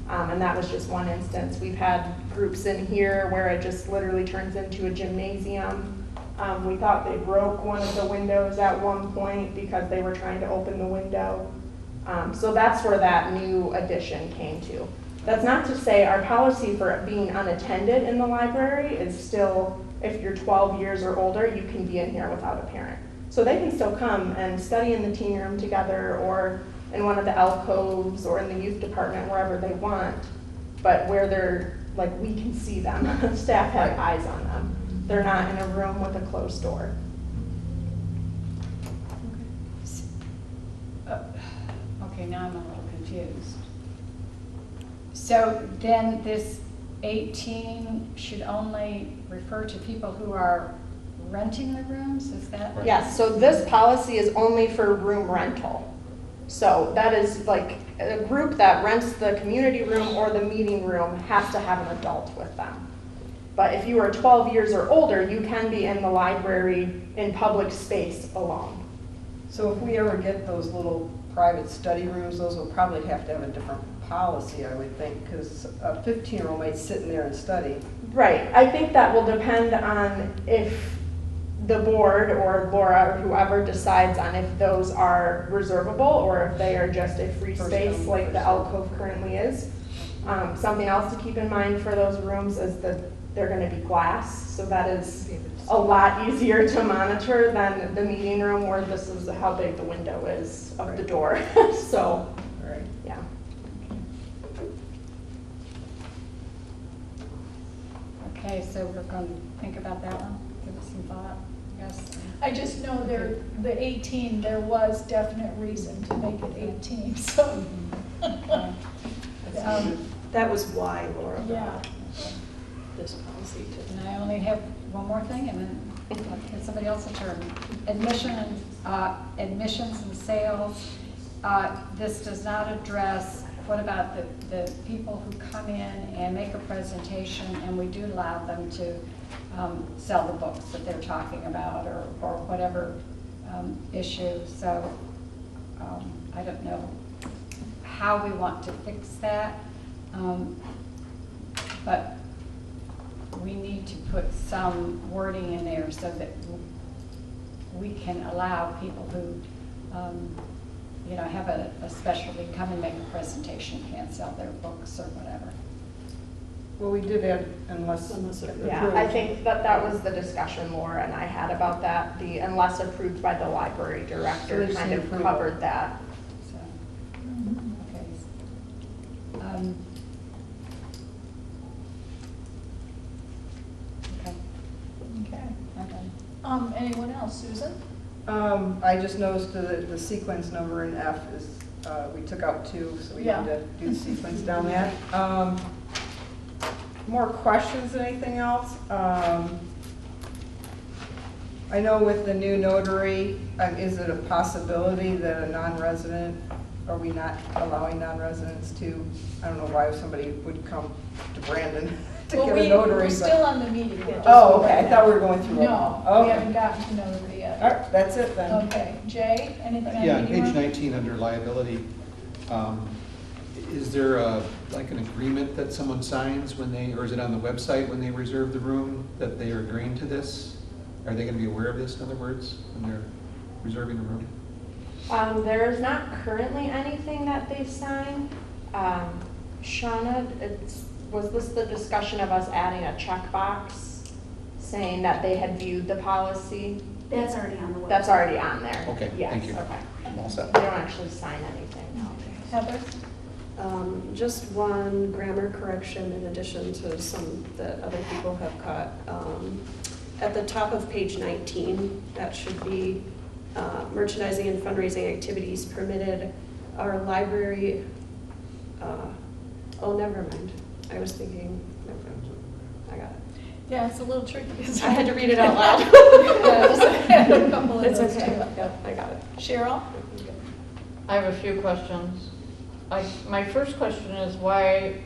And that was just one instance. We've had groups in here where it just literally turns into a gymnasium. We thought they broke one of the windows at one point because they were trying to open the window. So that's where that new addition came to. That's not to say our policy for being unattended in the library is still, if you're 12 years or older, you can be in here without a parent. So they can still come and study in the teen room together or in one of the alcoves or in the youth department, wherever they want. But where they're, like, we can see them, staff have eyes on them. They're not in a room with a closed door. Okay, now I'm a little confused. So then this 18 should only refer to people who are renting the rooms, is that? Yes, so this policy is only for room rental. So that is like a group that rents the community room or the meeting room has to have an adult with them. But if you are 12 years or older, you can be in the library in public space alone. So if we ever get those little private study rooms, those will probably have to have a different policy, I would think, because a 15-year-old might sit in there and study. Right, I think that will depend on if the board or Laura or whoever decides on if those are reservable or if they are just a free First space come, like the first alcove currently is. Something else to keep in mind for those rooms is that they're going to be glass, so that is a lot easier to monitor than the meeting room where this is how big the window is of the door. So, Right. yeah. Okay, so we're going to think about that one, give it some thought, yes. I just know the 18, there was definite reason to make it 18, so. That was why Laura Yeah. brought this policy to. And I only have one more thing, and then I'll get somebody else's turn. Admissions and sales. This does not address, what about the people who come in and make a presentation, and we do allow them to sell the books that they're talking about, or whatever issue. So I don't know how we want to fix that, but we need to put some wording in there so that we can allow people who, you know, have a specialty come and make a presentation, can't sell their books or whatever. Well, we did add unless approved. Yeah, I think that was the discussion Laura and I had about that, the unless approved by the library So director there's kind the of approval. covered that. So, okay. Anyone else? Susan? I just noticed the sequence number in F is, we took out 2, so we had to do the sequence down that. More questions than anything else. I know with the new notary, is it a possibility that a non-resident, are we not allowing non-residents to, I don't know why somebody would come to Brandon to Well, get a notary. we're but- still on the meeting. Just Oh, okay, right I thought we now. were going through it. No, we Okay. haven't gotten to notary All yet. right, that's it then. Okay, Jay, anything on Yeah, on meeting page room? 19 under liability, is there like an agreement that someone signs when they, or is it on the website when they reserve the room that they are agreeing to this? Are they going to be aware of this, in other words, when they're reserving a room? There is not currently anything that they sign. Shauna, was this the discussion of us adding a checkbox saying that they had viewed the policy? That's already on the website. That's already on there. Okay, Yes, thank you. okay. I'm all set. They don't actually sign anything, no. Heather? Just one grammar correction in addition to some that other people have caught. At the top of page 19, that should be merchandising and fundraising activities permitted. Our library, oh, never mind. I was thinking, never mind. I got it. Yeah, it's a little tricky. I had to read it out loud. Yeah, just had a couple of It's those okay. too. Yep, I got it. Cheryl? I have a few questions. My first question is why,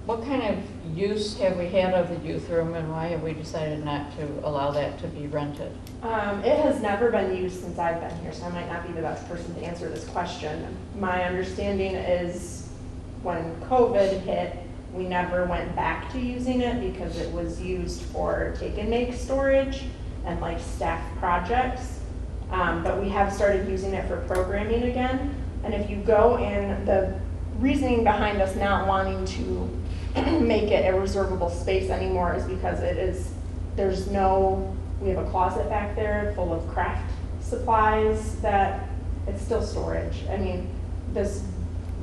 what kind of use have we had of the youth room and why have we decided not to allow that to be rented? It has never been used since I've been here, so I might not be the best person to answer this question. My understanding is when COVID hit, we never went back to using it because it was used for take and make storage and like staff projects. But we have started using it for programming again. And if you go in, the reasoning behind us not wanting to make it a reservable space anymore is because we have a closet back there full of craft supplies that it's still storage. I mean, this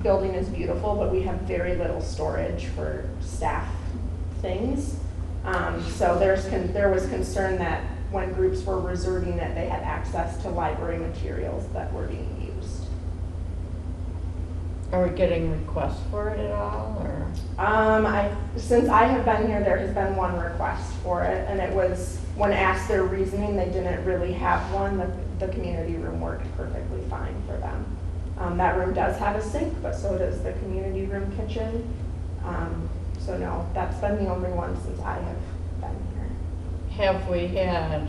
building is beautiful, but we have very little storage for staff things. So there was concern that when groups were reserving it, they had access to library materials that were being used. Are we getting requests for it at all, or? Since I have been here, there has been one request for it, and it was, when asked their reasoning, they didn't really have one. The community room worked perfectly fine for them. That room does have a sink, but so does the community room kitchen. So no, that's been the only one since I have been here. Have we had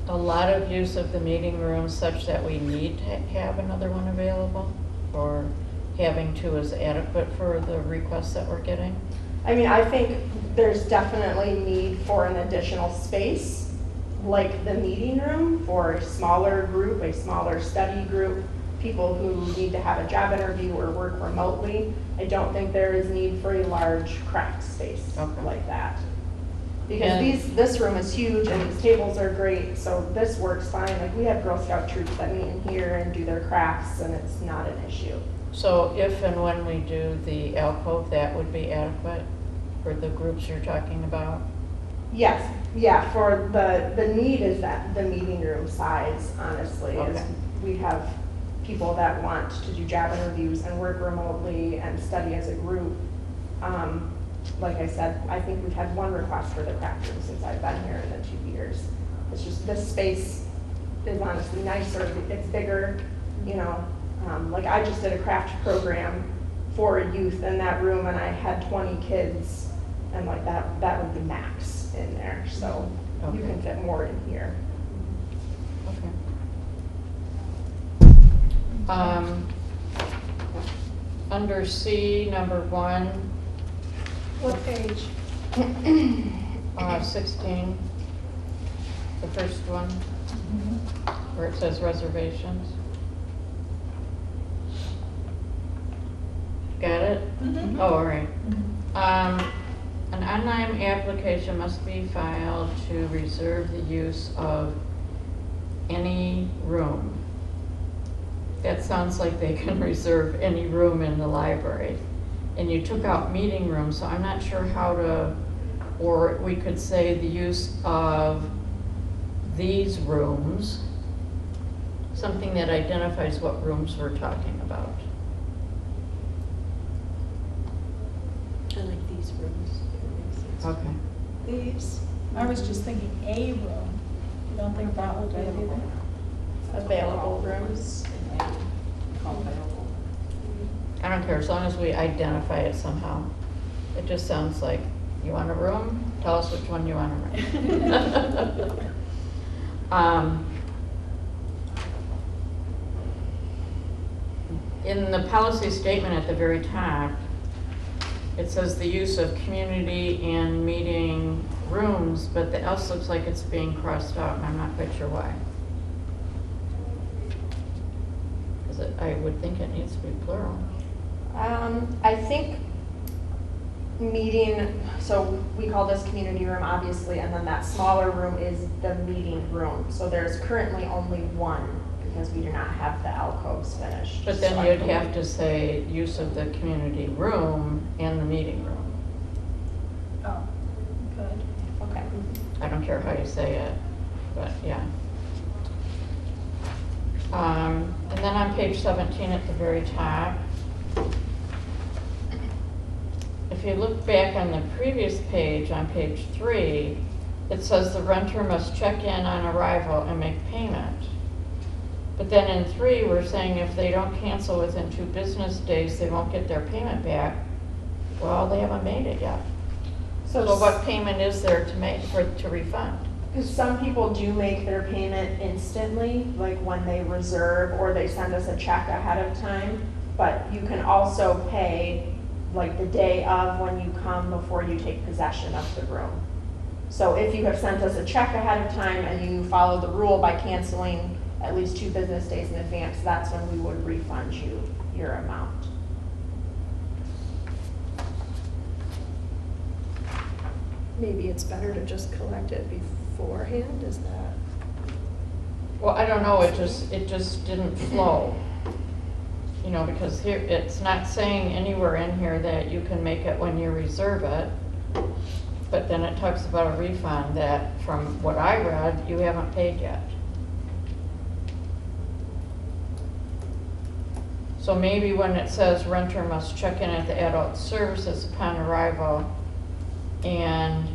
a lot of use of the meeting room such that we need to have another one available? Or having two is adequate for the requests that we're getting? I mean, I think there's definitely need for an additional space, like the meeting room for a smaller group, a smaller study group, people who need to have a job interview or work remotely. I don't think there is need for a large craft space Okay. like that. Because And- this room is huge and these tables are great, so this works fine. Like we have Girl Scout troops that meet in here and do their crafts and it's not an issue. So if and when we do the alcove, that would be adequate for the groups you're talking about? Yes, yeah, for the need is that the meeting room size, honestly, is Okay. we have people that want to do job interviews and work remotely and study as a group. Like I said, I think we've had one request for the craft room since I've been here in the 2 years. It's just, this space is honestly nicer, it's bigger, you know. Like I just did a craft program for youth in that room and I had 20 kids and like that would be max in there, so you Okay. can fit more in here. Okay. Under C, number 1, What page? 16, the first one, where it says reservations. Got it? Mhm. Oh, all right. An online application must be filed to reserve the use of any room. That sounds like they can reserve any room in the library. And you took out meeting room, so I'm not sure how to Or we could say the use of these rooms, something that identifies what rooms we're talking about. I like these rooms. Okay. These. I was just thinking a room. You don't think that would be either? Available rooms. Available. I don't care, as long as we identify it somehow. It just sounds like, you want a room? Tell us which one you want to rent. In the policy statement at the very top, it says the use of community and meeting rooms, but the else looks like it's being crossed out, and I'm not quite sure why. Because I would think it needs to be plural. I think meeting, so we call this community room, obviously, and then that smaller room is the meeting room. So there's currently only one, because we do not have the alcoves finished. But So then I you'd believe- have to say use of the community room and the meeting room. Oh, good. Okay. I don't care how you say it, but yeah. And then on page 17 at the very top, if you look back on the previous page, on page 3, it says the renter must check in on arrival and make payment. But then in 3, we're saying if they don't cancel within 2 business days, they won't get their payment back. Well, they haven't made it yet. So what payment is there to make, to refund? Because some people do make their payment instantly, like when they reserve or they send us a check ahead of time. But you can also pay like the day of when you come before you take possession of the room. So if you have sent us a check ahead of time and you follow the rule by canceling at least 2 business days in advance, that's when we would refund you your amount. Maybe it's better to just collect it beforehand, is that? Well, I don't know, it just didn't flow. You know, because here, it's not saying anywhere in here that you can make it when you reserve it. But then it talks about a refund that, from what I read, you haven't paid yet. So maybe when it says renter must check in at the adult services upon arrival and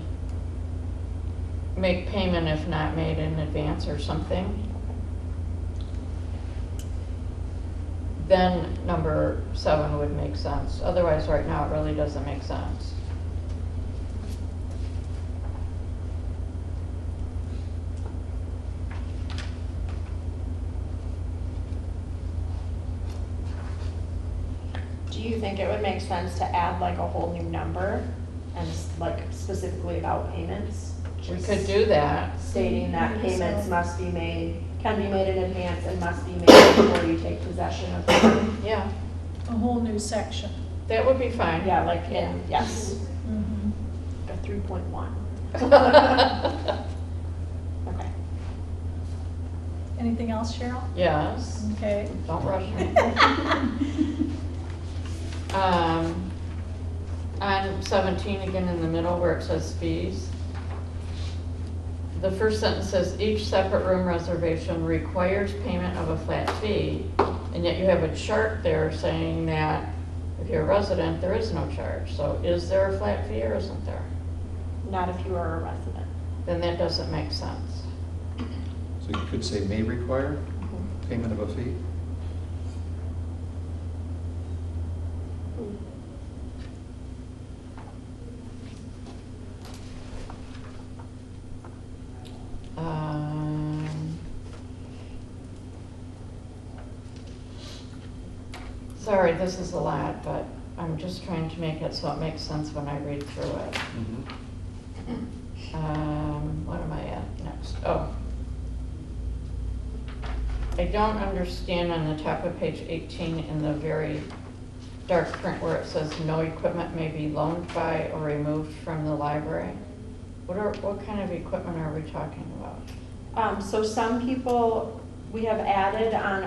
make payment if not made in advance or something, then number 7 would make sense. Otherwise, right now, it really doesn't make sense. Do you think it would make sense to add like a whole new number and like specifically about payments? We Just could do that. stating that Maybe payments so. must be made, can be made in advance and must be made before you take possession of the room. Yeah, A whole new section. that would be fine. Yeah, like in, yes, Mhm. a 3.1. Okay. Anything else, Cheryl? Yes, Okay. don't rush me. On 17, again in the middle where it says fees, the first sentence says each separate room reservation requires payment of a flat fee, and yet you have a chart there saying that if you're a resident, there is no charge. So is there a flat fee or isn't there? Not if you are a resident. Then that doesn't make sense. So you could say may require payment of a fee? Sorry, this is a lot, but I'm just trying to make it so it makes sense when I read through it. What am I at next? Oh. I don't understand on the top of page 18 in the very dark print where it says no equipment may be loaned by or removed from the library. What kind of equipment are we talking about? So some people, we have added on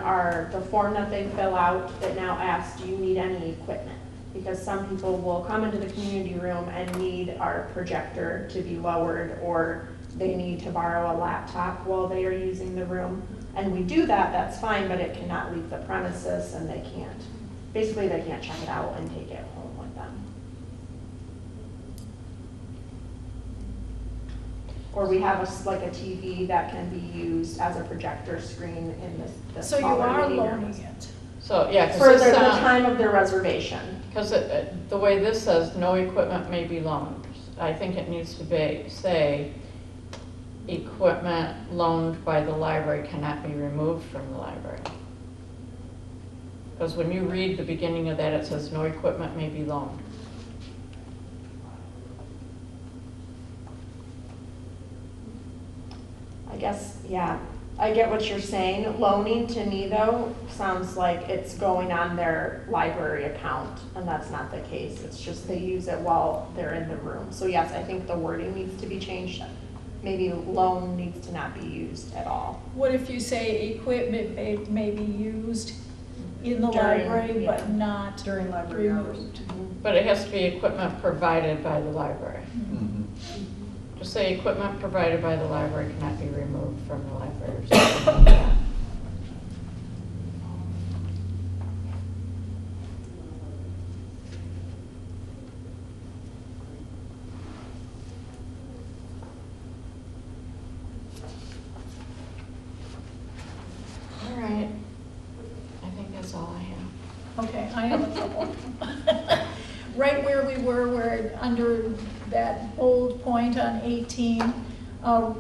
the form that they fill out that now asks, do you need any equipment? because some people will come into the community room and need our projector to be lowered, or they need to borrow a laptop while they are using the room. And we do that, that's fine, but it cannot leave the premises, and they can't check it out and take it home with them. Or we have like a TV that can be used as a projector screen in the So you smaller are meeting loaning rooms. it. So, yeah, For because the time of their reservation. Because the way this says, no equipment may be loaned, I think it needs to say, equipment loaned by the library cannot be removed from the library. Because when you read the beginning of that, it says, no equipment may be loaned. I guess, yeah, I get what you're saying. Loaning to me though, sounds like it's going on their library account, and that's not the case. It's just they use it while they're in the room. So yes, I think the wording needs to be changed. Maybe loan needs to not be used at all. What if you say equipment may be used in the During, library, yeah. but not During library hours. removed? But it has to be equipment provided by the library. Just say equipment provided by the library cannot be removed from the library or something like that. All right, I think that's all I have. Okay, I have a couple. Right where we were under that bold point on 18, and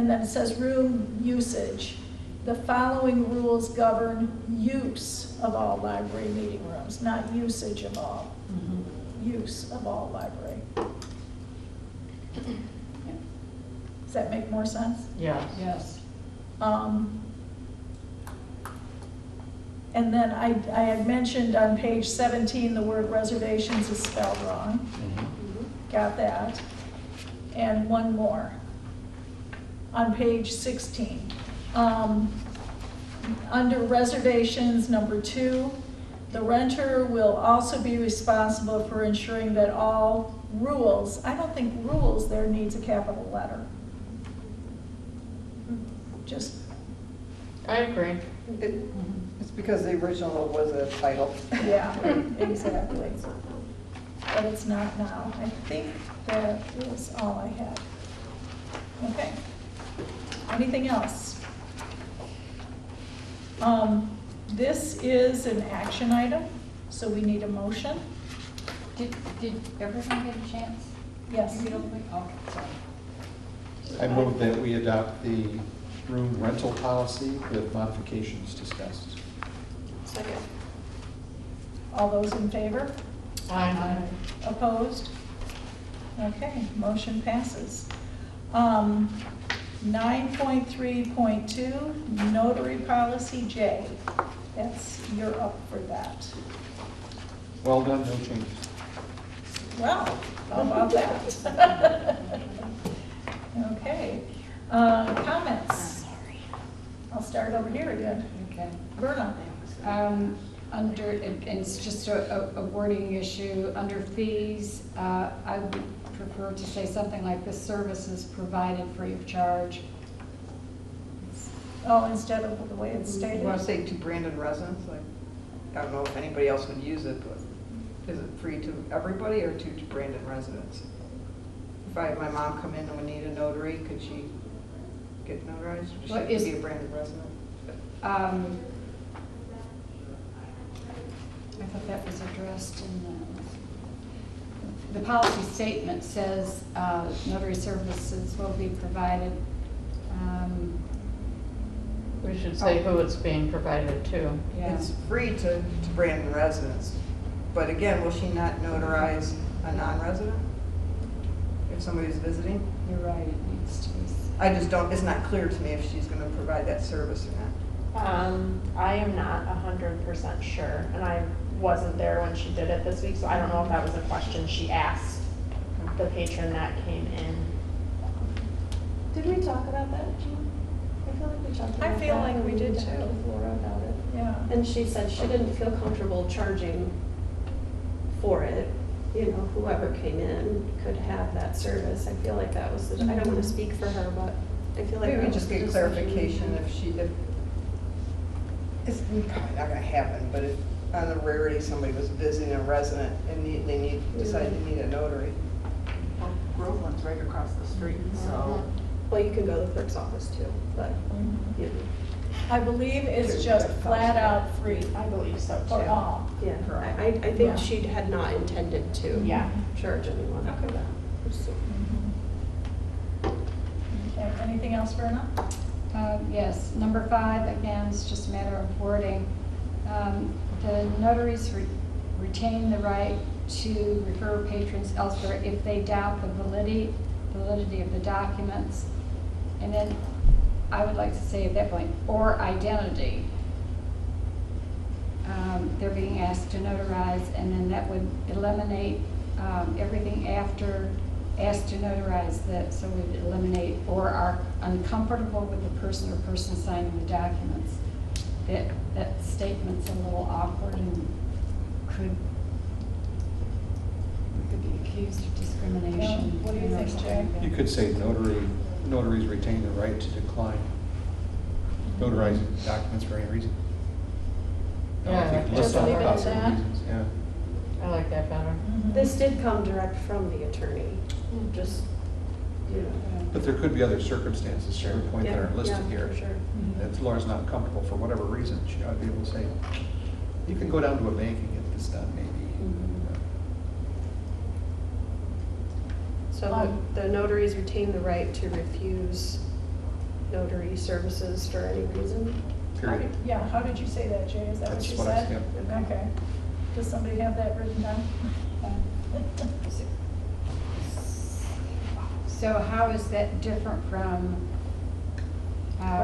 then it says room usage. The following rules govern use of all library meeting rooms, not usage of all. Use of all library. Does that make more sense? Yeah. Yes. And then I had mentioned on page 17, the word reservations is spelled wrong. Got that. And one more. On page 16. Under reservations, number 2, the renter will also be responsible for ensuring that all rules, I don't think rules there needs a capital letter. Just, I agree. It's because the original was a title. yeah, exactly. But it's not now. I think that is all I had. Okay. Anything else? This is an action item, so we need a motion. Did everyone get a chance? Yes. You don't think- Okay, sorry. I move that we adopt the room rental policy with modifications discussed. Second. All those in favor? Aye. Opposed? Okay, motion passes. 9.3.2, notary policy J. You're up for that. Well done, no changes. Well, how about that? Okay, comments? I'll start over here again. Okay. Verna? Under, and it's just a wording issue, under fees, I would prefer to say something like this service is provided free of charge. Oh, instead of the way it's You stated? want to say to Brandon residents? Like, I don't know if anybody else would use it, but is it free to everybody or to Brandon residents? If I had my mom come in and would need a notary, could she get notarized? Does she What have to is- be a Brandon resident? I thought that was addressed in the policy statement says notary services will be provided. We should say who it's being provided to. Yeah. It's free to Brandon residents, but again, will she not notarize a non-resident? If somebody's visiting? You're right, it needs to be. I just don't, it's not clear to me if she's going to provide that service or not. I am not 100% sure, and I wasn't there when she did it this week, so I don't know if that was a question she asked the patron that came in. Did we talk about that, Jean? I feel like we talked about that. I feel like we when did talked too. with Laura about it. Yeah. And she said she didn't feel comfortable charging for it, you know, whoever came in could have that service. I feel like that was, I don't want to speak for her, but I feel like Maybe that we just was get the clarification decision. if it's probably not gonna happen, but if on the rarity somebody was visiting a resident and decide they need a notary. Well, Groveland's right across the street, so. Well, you can go to the clerk's office too, but, you know, I believe it's just flat out free I believe so for too. all. yeah. Correct. I Yeah. think she had not intended to Yeah. charge anyone for that. So- Okay, anything else, Verna? Yes, number 5, again, it's just a matter of wording. The notaries retain the right to refer patrons elsewhere if they doubt the validity of the documents. And then I would like to say at that point, or identity. They're being asked to notarize, and then that would eliminate everything after asked to notarize that, so we'd eliminate or are uncomfortable with the person or person signing the documents. That statement's a little awkward and we could be accused of discrimination. Yeah, what do you think, something Jay? like that. You could say notaries retain the right to decline notarizing documents for any reason. Yeah, List just all leave it at possible that. reasons, yeah. I like that better. This did come direct from the attorney, just, you know. But there could be other circumstances, to your point, that Yeah, aren't listed yeah, here. for sure. If Laura's not comfortable for whatever reason, she ought to be able to say, you can go down to a bank and get this done, maybe. So the notaries retain the right to refuse notary services for any reason? Period. Yeah, how did you say that, Jay? Is that what That's you what I said? said. Okay. Does somebody have that written down? So how is that different from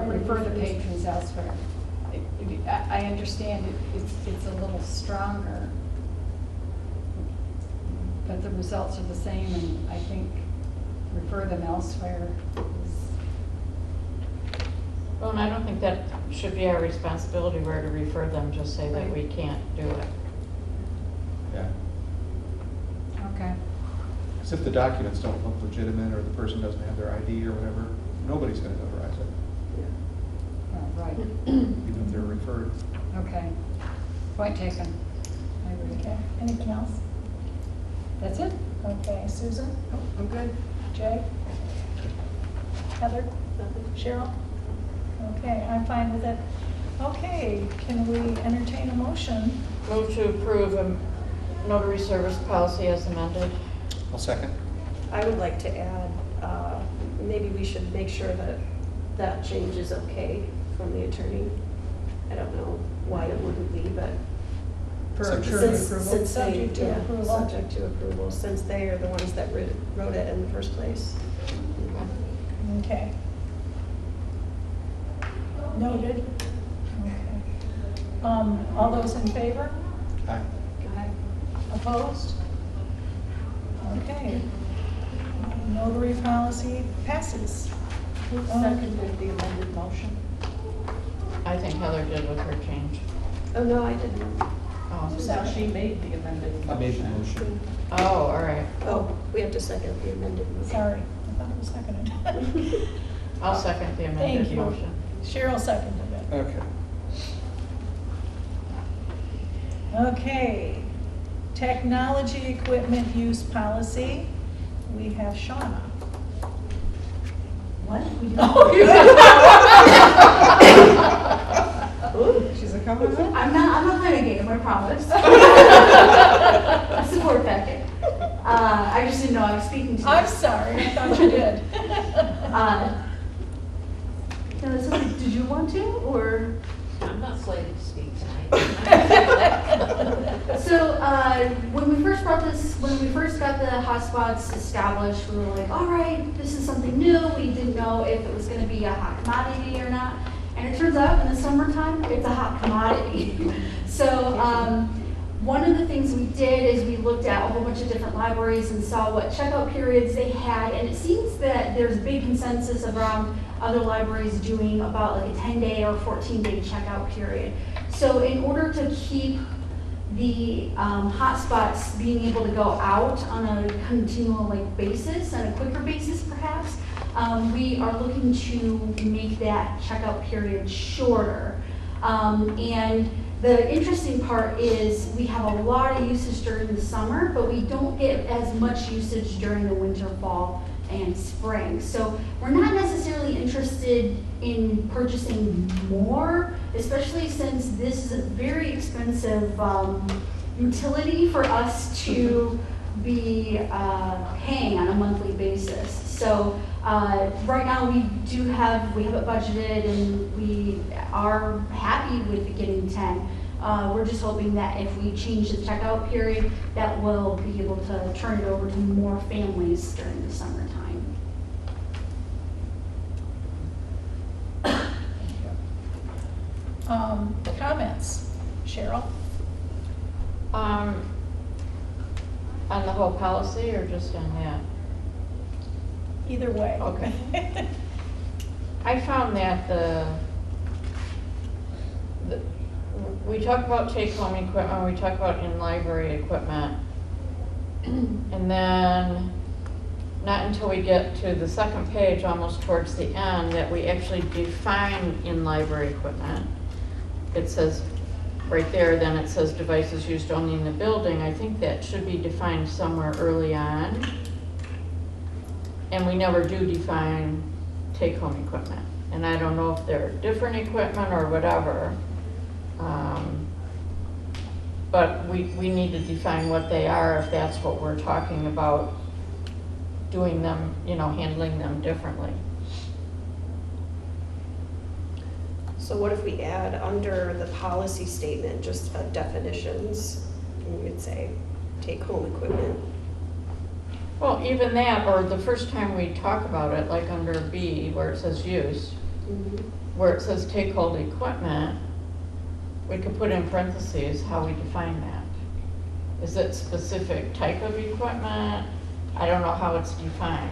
refer the patrons elsewhere? I understand it's a little stronger, but the results are the same, and I think refer them elsewhere is, Well, and I don't think that should be our responsibility where to refer them, just say that we can't do it. Yeah. okay. Because if the documents don't look legitimate, or the person doesn't have their ID or whatever, nobody's gonna notarize it, Oh, right, even if they're referred. okay. Point taken. I agree. Okay, anything else? That's it? Okay, Susan? Oh, I'm good. Jay? Heather? Nothing? Cheryl? Okay, I'm fine with it. Okay, can we entertain a motion? Move to approve a notary service policy as amended. I'll second. I would like to add, maybe we should make sure that that change is okay from the attorney. I don't know why it wouldn't be, but For Subject to attorney since, approval. since they, Subject to yeah, approval. subject to approval, since they are the ones that wrote it in the first place. Okay. Noted. Okay. All those in favor? Aye. Opposed? Okay. Notary policy passes. Who seconded the amended motion? I think Heather did with her change. Oh, no, I didn't. Oh, So she made the amended motion. I made the motion. Oh, all right. Oh, we have to second the amended motion. Sorry, I thought it was seconded. I'll second the Thank amended you. motion. Cheryl seconded it. Okay. Okay. Technology equipment use policy. We have Shauna. What? Ooh, she's a coming up. I'm not playing a game, I promise. Support packet. I just didn't know I was speaking to you. I'm sorry, I thought you did. No, that's okay. Did you want to, or? I'm not slated to speak tonight. So, when we first got the hotspots established, we were like, all right, this is something new. We didn't know if it was gonna be a hot commodity or not. And it turns out in the summertime, it's a hot commodity. So, one of the things we did is we looked at a whole bunch of different libraries and saw what checkout periods they had, and it seems that there's a big consensus around other libraries doing about like a 10-day or 14-day checkout period. So in order to keep the hotspots being able to go out on a continual basis, on a quicker basis perhaps, we are looking to make that checkout period shorter. And the interesting part is we have a lot of usage during the summer, but we don't get as much usage during the winter, fall, and spring. So we're not necessarily interested in purchasing more, especially since this is a very expensive utility for us to be paying on a monthly basis. So right now we have it budgeted and we are happy with getting 10. We're just hoping that if we change the checkout period, that we'll be able to turn it over to more families during the summertime. Comments? Cheryl? On the whole policy or just on that? Either way. Okay. I found that we talk about take-home equipment, we talk about in-library equipment, and then not until we get to the second page, almost towards the end, that we actually define in-library equipment. It says right there, then it says devices used only in the building. I think that should be defined somewhere early on. And we never do define take-home equipment. And I don't know if they're different equipment or whatever. But we need to define what they are if that's what we're talking about, doing them, handling them differently. So what if we add under the policy statement, just definitions, and we would say, take home equipment? Well, even that, or the first time we talk about it, like under B, where it says use, where it says take hold equipment, we could put in parentheses how we define that. Is it specific type of equipment? I don't know how it's defined.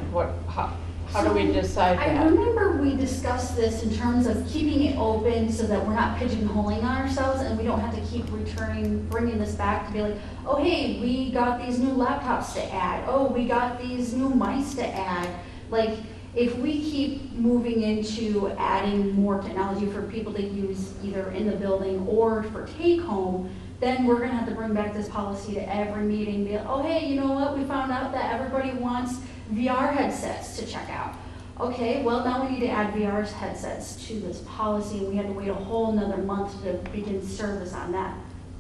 How do we decide I that? remember we discussed this in terms of keeping it open so that we're not pigeonholing ourselves and we don't have to keep bringing this back to be like, oh, hey, we got these new laptops to add. Oh, we got these new mice to add. Like, if we keep moving into adding more technology for people to use either in the building or for take home, then we're gonna have to bring back this policy to every meeting, be like, oh, hey, you know what? We found out that everybody wants VR headsets to check out. Okay, well, now we need to add VR headsets to this policy, and we had to wait a whole nother month to begin service on that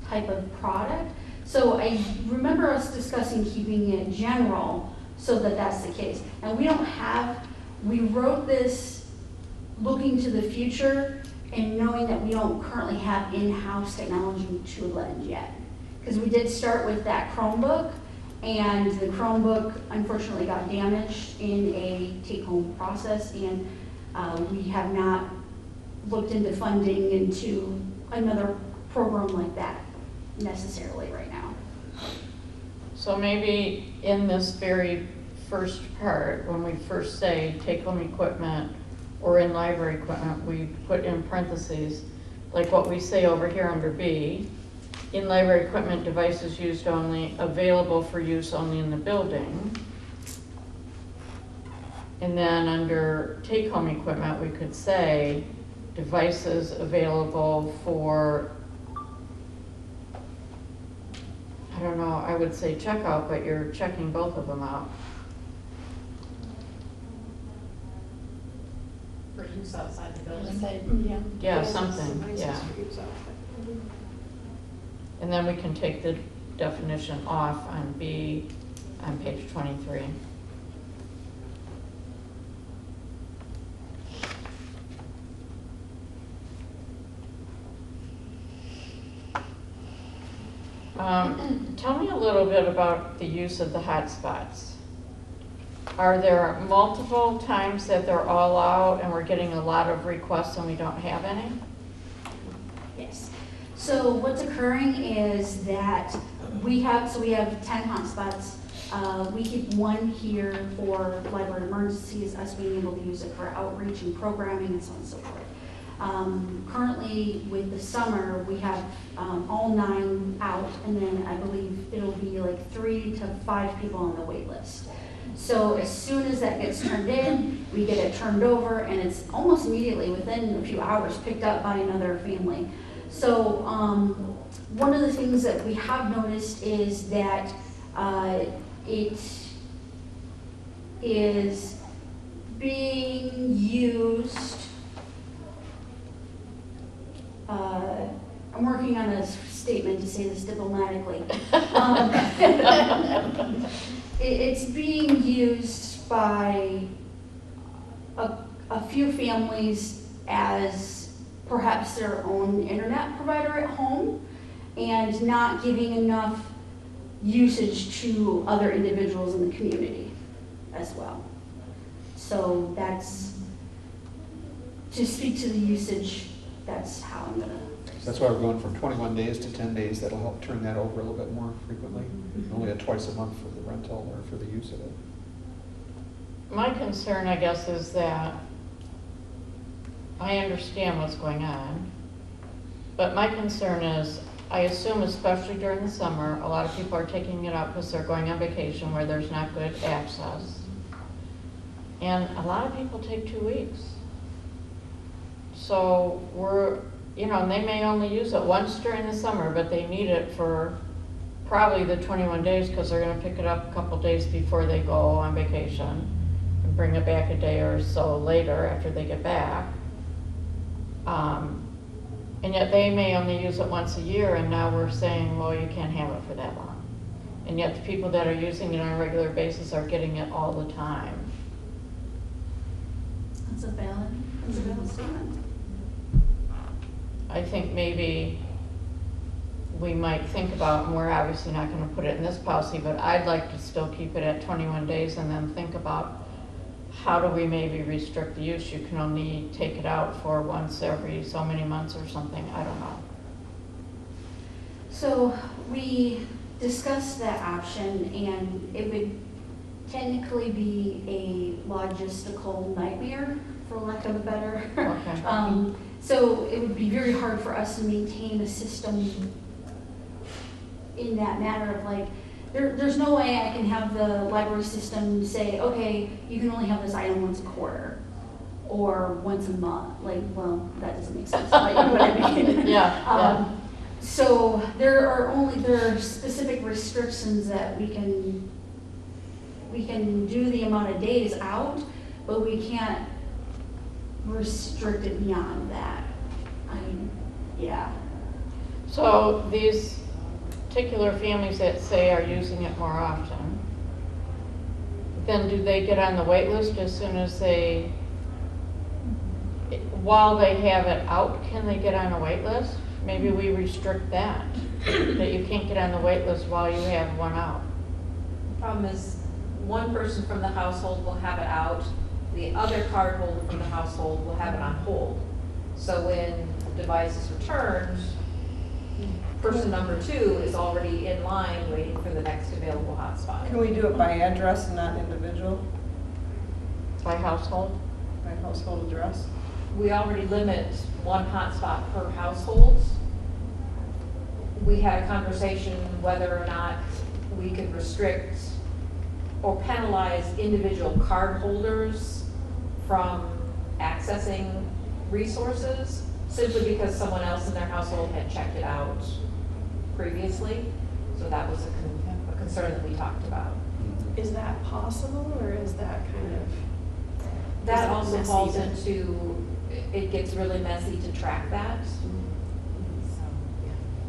type of product. So I remember us discussing keeping it general so that that's the case. And we wrote this looking to the future and knowing that we don't currently have in-house technology to lend yet. Because we did start with that Chromebook, and the Chromebook unfortunately got damaged in a take-home process, and we have not looked into funding into another program like that necessarily right now. So maybe in this very first part, when we first say take-home equipment or in-library equipment, we put in parentheses, like what we say over here under B, in-library equipment, devices used only, available for use only in the building. And then under take-home equipment, we could say devices available for, I don't know, I would say checkout, but you're checking both of them out. For use outside the building. Yeah, something, Devices yeah. for use outside. And then we can take the definition off on B on page 23. Tell me a little bit about the use of the hotspots. Are there multiple times that they're all out and we're getting a lot of requests and we don't have any? Yes. So what's occurring is that we have 10 hotspots. We keep one here for library emergencies, us being able to use it for outreach and programming and so on and so forth. Currently, with the summer, we have all 9 out, and then I believe it'll be like 3 to 5 people on the wait list. So as soon as that gets turned in, we get it turned over, and it's almost immediately, within a few hours, picked up by another family. So one of the things that we have noticed is that it is being used. I'm working on a statement to say this diplomatically. It's being used by a few families as perhaps their own internet provider at home, and not giving enough usage to other individuals in the community as well. So that's, to speak to the usage, that's how I'm gonna. That's why we're going from 21 days to 10 days. That'll help turn that over a little bit more frequently. Only twice a month for the rental or for the use of it. My concern, I guess, is that I understand what's going on, but my concern is, I assume especially during the summer, a lot of people are taking it up because they're going on vacation where there's not good access. And a lot of people take 2 weeks. So and they may only use it once during the summer, but they need it for probably the 21 days because they're gonna pick it up a couple days before they go on vacation and bring it back a day or so later after they get back. And yet they may only use it once a year, and now we're saying, well, you can't have it for that long. And yet the people that are using it on a regular basis are getting it all the time. That's a valid statement. I think maybe we might think about, and we're obviously not gonna put it in this policy, but I'd like to still keep it at 21 days and then think about how do we maybe restrict the use? You can only take it out for once every so many months or something, I don't know. So we discussed that option, and it would technically be a logistical nightmare, for lack of a better. Okay. So it would be very hard for us to maintain a system in that manner of like, there's no way I can have the library system say, okay, you can only have this item once a quarter or once a month. Like, well, that doesn't make sense, but you know what I mean? Yeah. So there are specific restrictions that we can do the amount of days out, but we can't restrict it beyond that. I mean, yeah. So these particular families that say are using it more often, then do they get on the wait list as soon as while they have it out, can they get on a wait list? Maybe we restrict that you can't get on the wait list while you have one out. Problem is, one person from the household will have it out, the other card holder from the household will have it on hold. So when the device is returned, person number 2 is already in line waiting for the next available hotspot. Can we do it by address and not individual, By household? by household address? We already limit 1 hotspot per household. We had a conversation whether or not we could restrict or penalize individual card holders from accessing resources simply because someone else in their household had checked it out previously. So that was a concern that we talked about. Is that possible, or is that kind of? That Is it also messy falls to- into, it gets really messy to track that.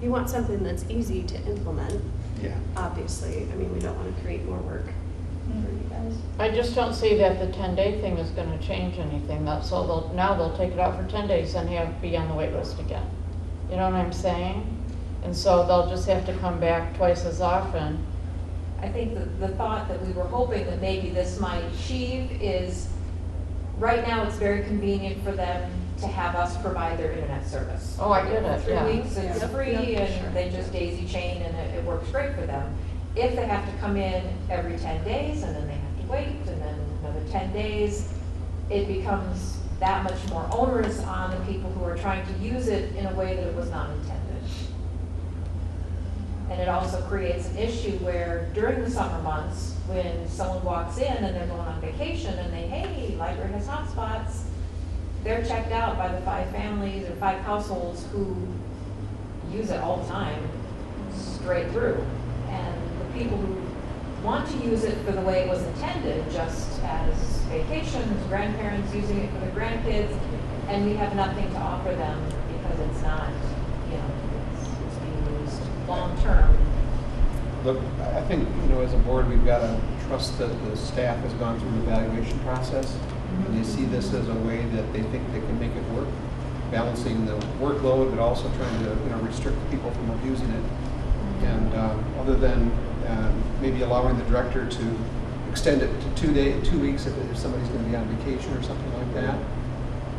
You want something that's easy to implement, Yeah. obviously. I mean, we don't want to create more work for you guys. I just don't see that the 10-day thing is gonna change anything. So now they'll take it out for 10 days and be on the wait list again. You know what I'm saying? And so they'll just have to come back twice as often. I think the thought that we were hoping that maybe this might achieve is, right now it's very convenient for them to have us provide their internet service. Oh, I get it, For yeah. 3 weeks, it's free, and they just daisy chain, and it works great for them. If they have to come in every 10 days, and then they have to wait, and then another 10 days, it becomes that much more onerous on the people who are trying to use it in a way that it was not intended. And it also creates an issue where during the summer months, when someone walks in and they're going on vacation and they, hey, library has hotspots, they're checked out by the 5 families or 5 households who use it all the time, straight through. And the people who want to use it for the way it was intended, just as vacations, grandparents using it for their grandkids, and we have nothing to offer them because it's not, it's being used long-term. Look, I think, as a board, we've got to trust that the staff has gone through the evaluation process, and they see this as a way that they think they can make it work, balancing the workload, but also trying to, restrict people from abusing it. And other than maybe allowing the director to extend it to 2 weeks if somebody's going to be on vacation or something like that,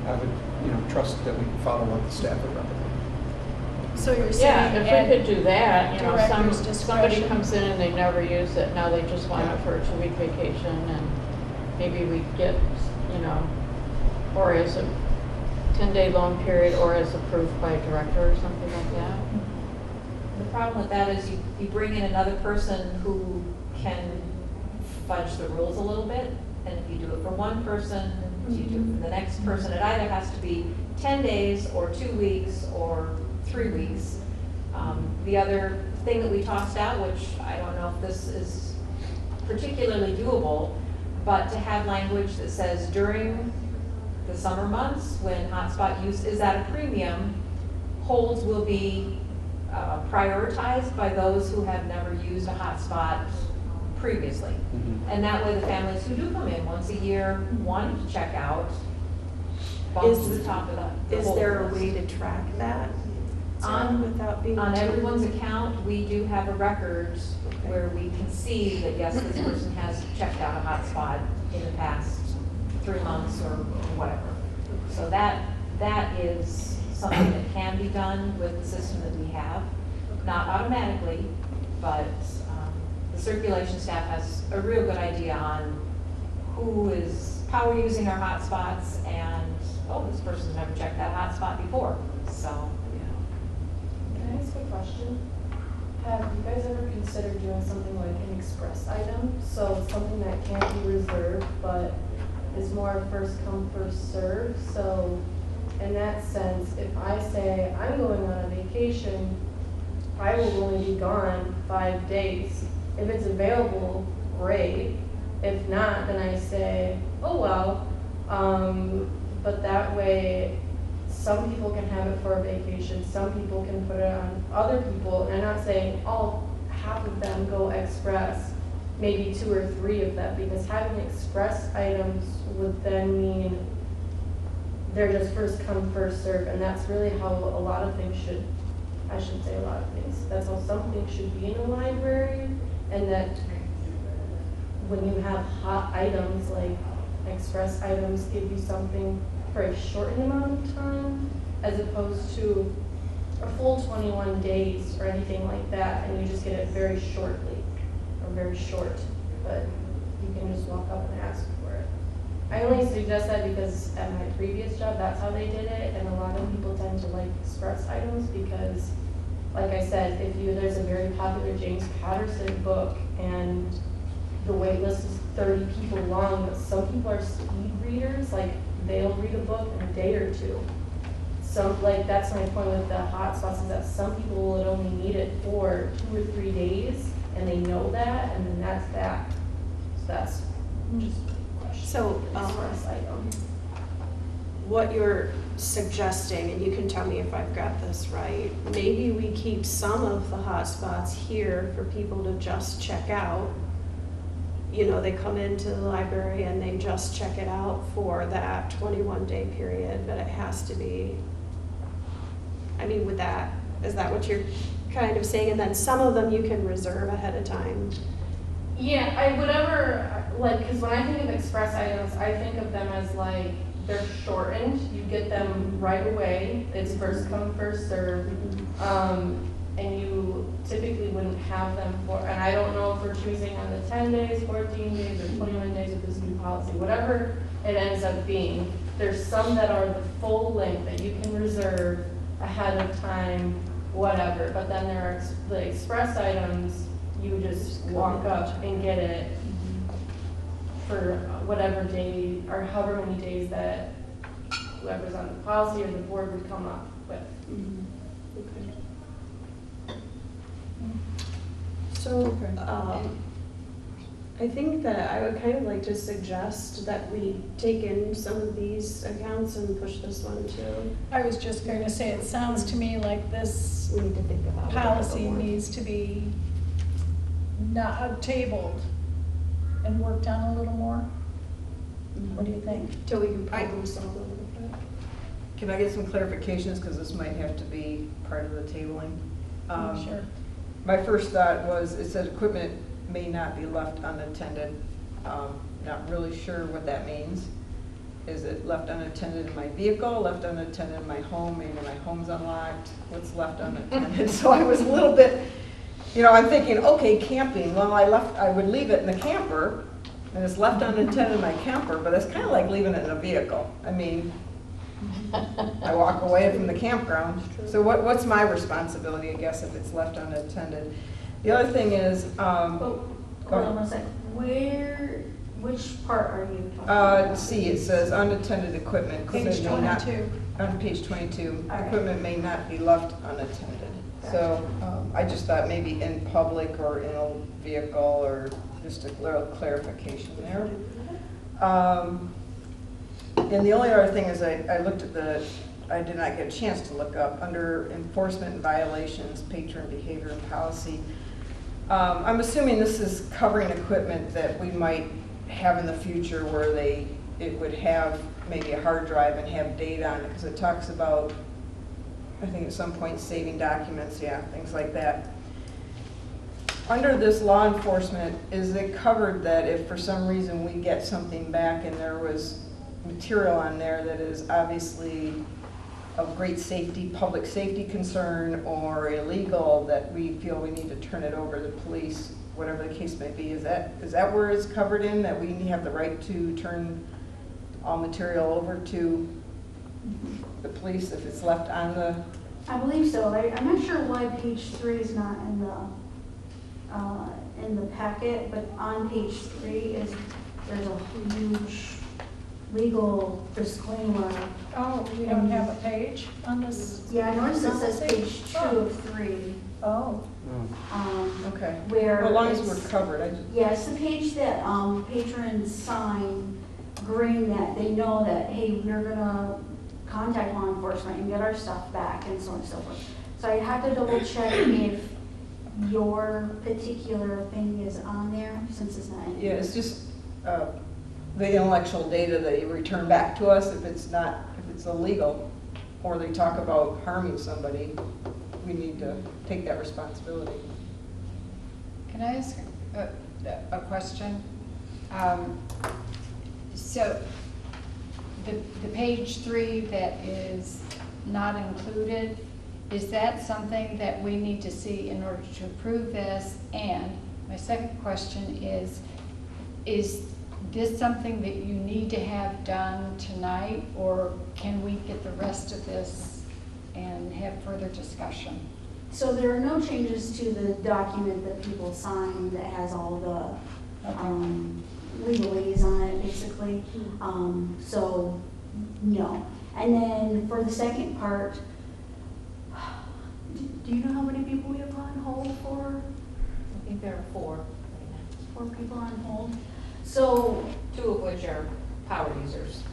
I would, trust that we follow what the staff would recommend. So you're Yeah, saying if we could do that, director's somebody discretion. comes in and they never use it, now they just want it for a 2-week vacation, and maybe we get, or as a 10-day loan period, or as approved by a director or something like that. The problem with that is you bring in another person who can fudge the rules a little bit, and if you do it for one person, you do it for the next person, it either has to be 10 days or 2 weeks or 3 weeks. The other thing that we tossed out, which I don't know if this is particularly doable, but to have language that says during the summer months when hotspot use is at a premium, holds will be prioritized by those who have never used a hotspot previously. And that way the families who do come in once a year wanting to check out bump to the top of the Is hold there a list. way to track that? Without being On too- everyone's account, we do have a record where we can see that, yes, this person has checked out a hotspot in the past 3 months or whatever. So that is something that can be done with the system that we have. Not automatically, but the circulation staff has a real good idea on who is power using our hotspots and, oh, this person's never checked that hotspot before. So, Can I ask a question? Have you guys ever considered doing something like an express item? So something that can't be reserved, but is more first come, first served. So in that sense, if I say I'm going on a vacation, I will only be gone 5 days. If it's available, great. If not, then I say, oh well. But that way, some people can have it for a vacation, some people can put it on other people, and I'm not saying all, half of them go express, maybe 2 or 3 of them, because having express items would then mean they're just first come, first serve, and that's really how a lot of things should, I shouldn't say a lot of things, that's how some things should be in a library, and that when you have hot items, like express items give you something for a shortened amount of time, as opposed to a full 21 days or anything like that, and you just get it very shortly, or very short, but you can just walk up and ask for it. I only suggest that because at my previous job, that's how they did it, and a lot of people tend to like express items because, like I said, there's a very popular James Patterson book, and the wait list is 30 people long, but some people are speed readers, like they'll read a book in a day or 2. That's my point with the hotspots, is that some people will only need it for 2 or 3 days, and they know that, and then that's that. So that's just a question. So, Express item. what you're suggesting, and you can tell me if I've got this right, maybe we keep some of the hotspots here for people to just check out. They come into the library and they just check it out for that 21-day period, but it has to be, is that what you're kind of saying? And then some of them you can reserve ahead of time. Yeah, because when I think of express items, I think of them as like, they're shortened, you get them right away, it's first come, first serve. And you typically wouldn't have them and I don't know if we're choosing on the 10 days, 14 days, or 21 days with this new policy, whatever it ends up being. There's some that are the full length that you can reserve reserve ahead of time, whatever. But then there are the express items, you just walk up and get it for whatever day, or however many days that whoever's on the policy or the board would come up with. So, I think that I would kind of like to suggest that we take in some of these accounts and push this one too. I was just going to say, it sounds to me like this We need to think about it a little policy more. needs to be not tabled and worked on a little more. What do you think? Till we can problem solve a little bit. Can I get some clarifications, because this might have to be part of the tabling? Sure. My first thought was, it said equipment may not be left unattended. Not really sure what that means. Is it left unattended in my vehicle, left unattended in my home, maybe my home's unlocked? What's left unattended? So I was a little bit, I'm thinking, okay, camping, well, I would leave it in the camper, and it's left unattended in my camper, but it's kind of like leaving it in a vehicle. I mean, I walk away from the campground. So what's my responsibility, I guess, if it's left unattended? The other thing is, Hold on one second. Which part are you talking about? C, it says unattended equipment. Page Equipment may not- 22. On page 22, All right. equipment may not be left unattended. So I just thought maybe in public or in a vehicle, or just a little clarification there. And the only other thing is I looked at I did not get a chance to look up, under enforcement and violations, patron behavior and policy. I'm assuming this is covering equipment that we might have in the future where it would have maybe a hard drive and have data on it, because it talks about, I think at some point, saving documents, things like that. Under this law enforcement, is it covered that if for some reason we get something back and there was material on there that is obviously of great safety, public safety concern, or illegal, that we feel we need to turn it over to the police, whatever the case may be? Is that where it's covered in, that we have the right to turn all material over to the police if it's left on the? I believe so. I'm not sure why page 3 is not in the packet, but on page 3 there's a huge legal disclaimer. Oh, we don't have a page on this? Yeah, I noticed it says policy? page 2 of 3. Oh, Okay. Where Well, as long as it's- we're covered, Yeah, it's the page that patrons sign, agreeing that they know that, hey, we're gonna contact law enforcement and get our stuff back, and so on and so forth. So I have to double check if your particular thing is on there, since it's not in. yeah, it's just the intellectual data that you return back to us. If it's illegal, or they talk about harming somebody, we need to take that responsibility. Can I ask a question? So the page 3 that is not included, is that something that we need to see in order to approve this? And my second question is this something that you need to have done tonight, or can we get the rest of this and have further discussion? So there are no changes to the document that people sign that has all the legalese on it, basically. So, no. And then for the second part, do you know how many people we have on hold for? I think there are 4 right 4 people on hold. So, now, 2 of which are power users.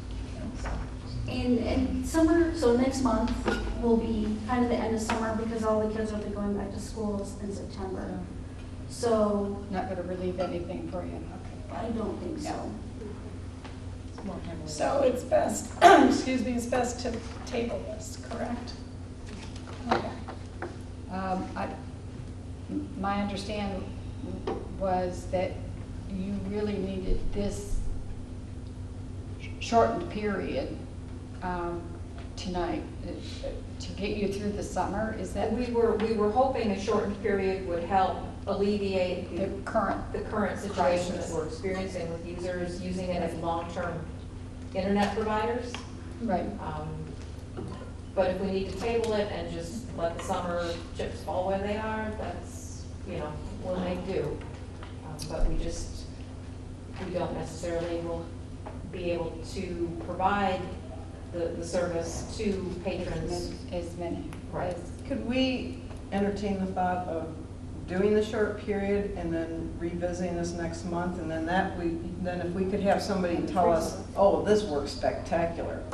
So, in summer, so next month will be kind of the end of summer, because all the kids will be going back to schools in September. So, Not going to relieve anything for you, okay. I don't think so. so it's best, excuse me, it's best to table this, correct? Okay. My understanding was that you really needed this shortened period tonight to get you through the summer, is that we were hoping a shortened period would help alleviate the current? the current situation that we're experiencing with users using it as long-term internet providers. Right. But if we need to table it and just let the summer chips fall where they are, that's, we'll make do. But we don't necessarily will be able to provide the service to patrons. As many. Right. Could we entertain the thought of doing the short period and then revisiting this next month? And then then if we could have somebody tell us, oh, this works spectacular,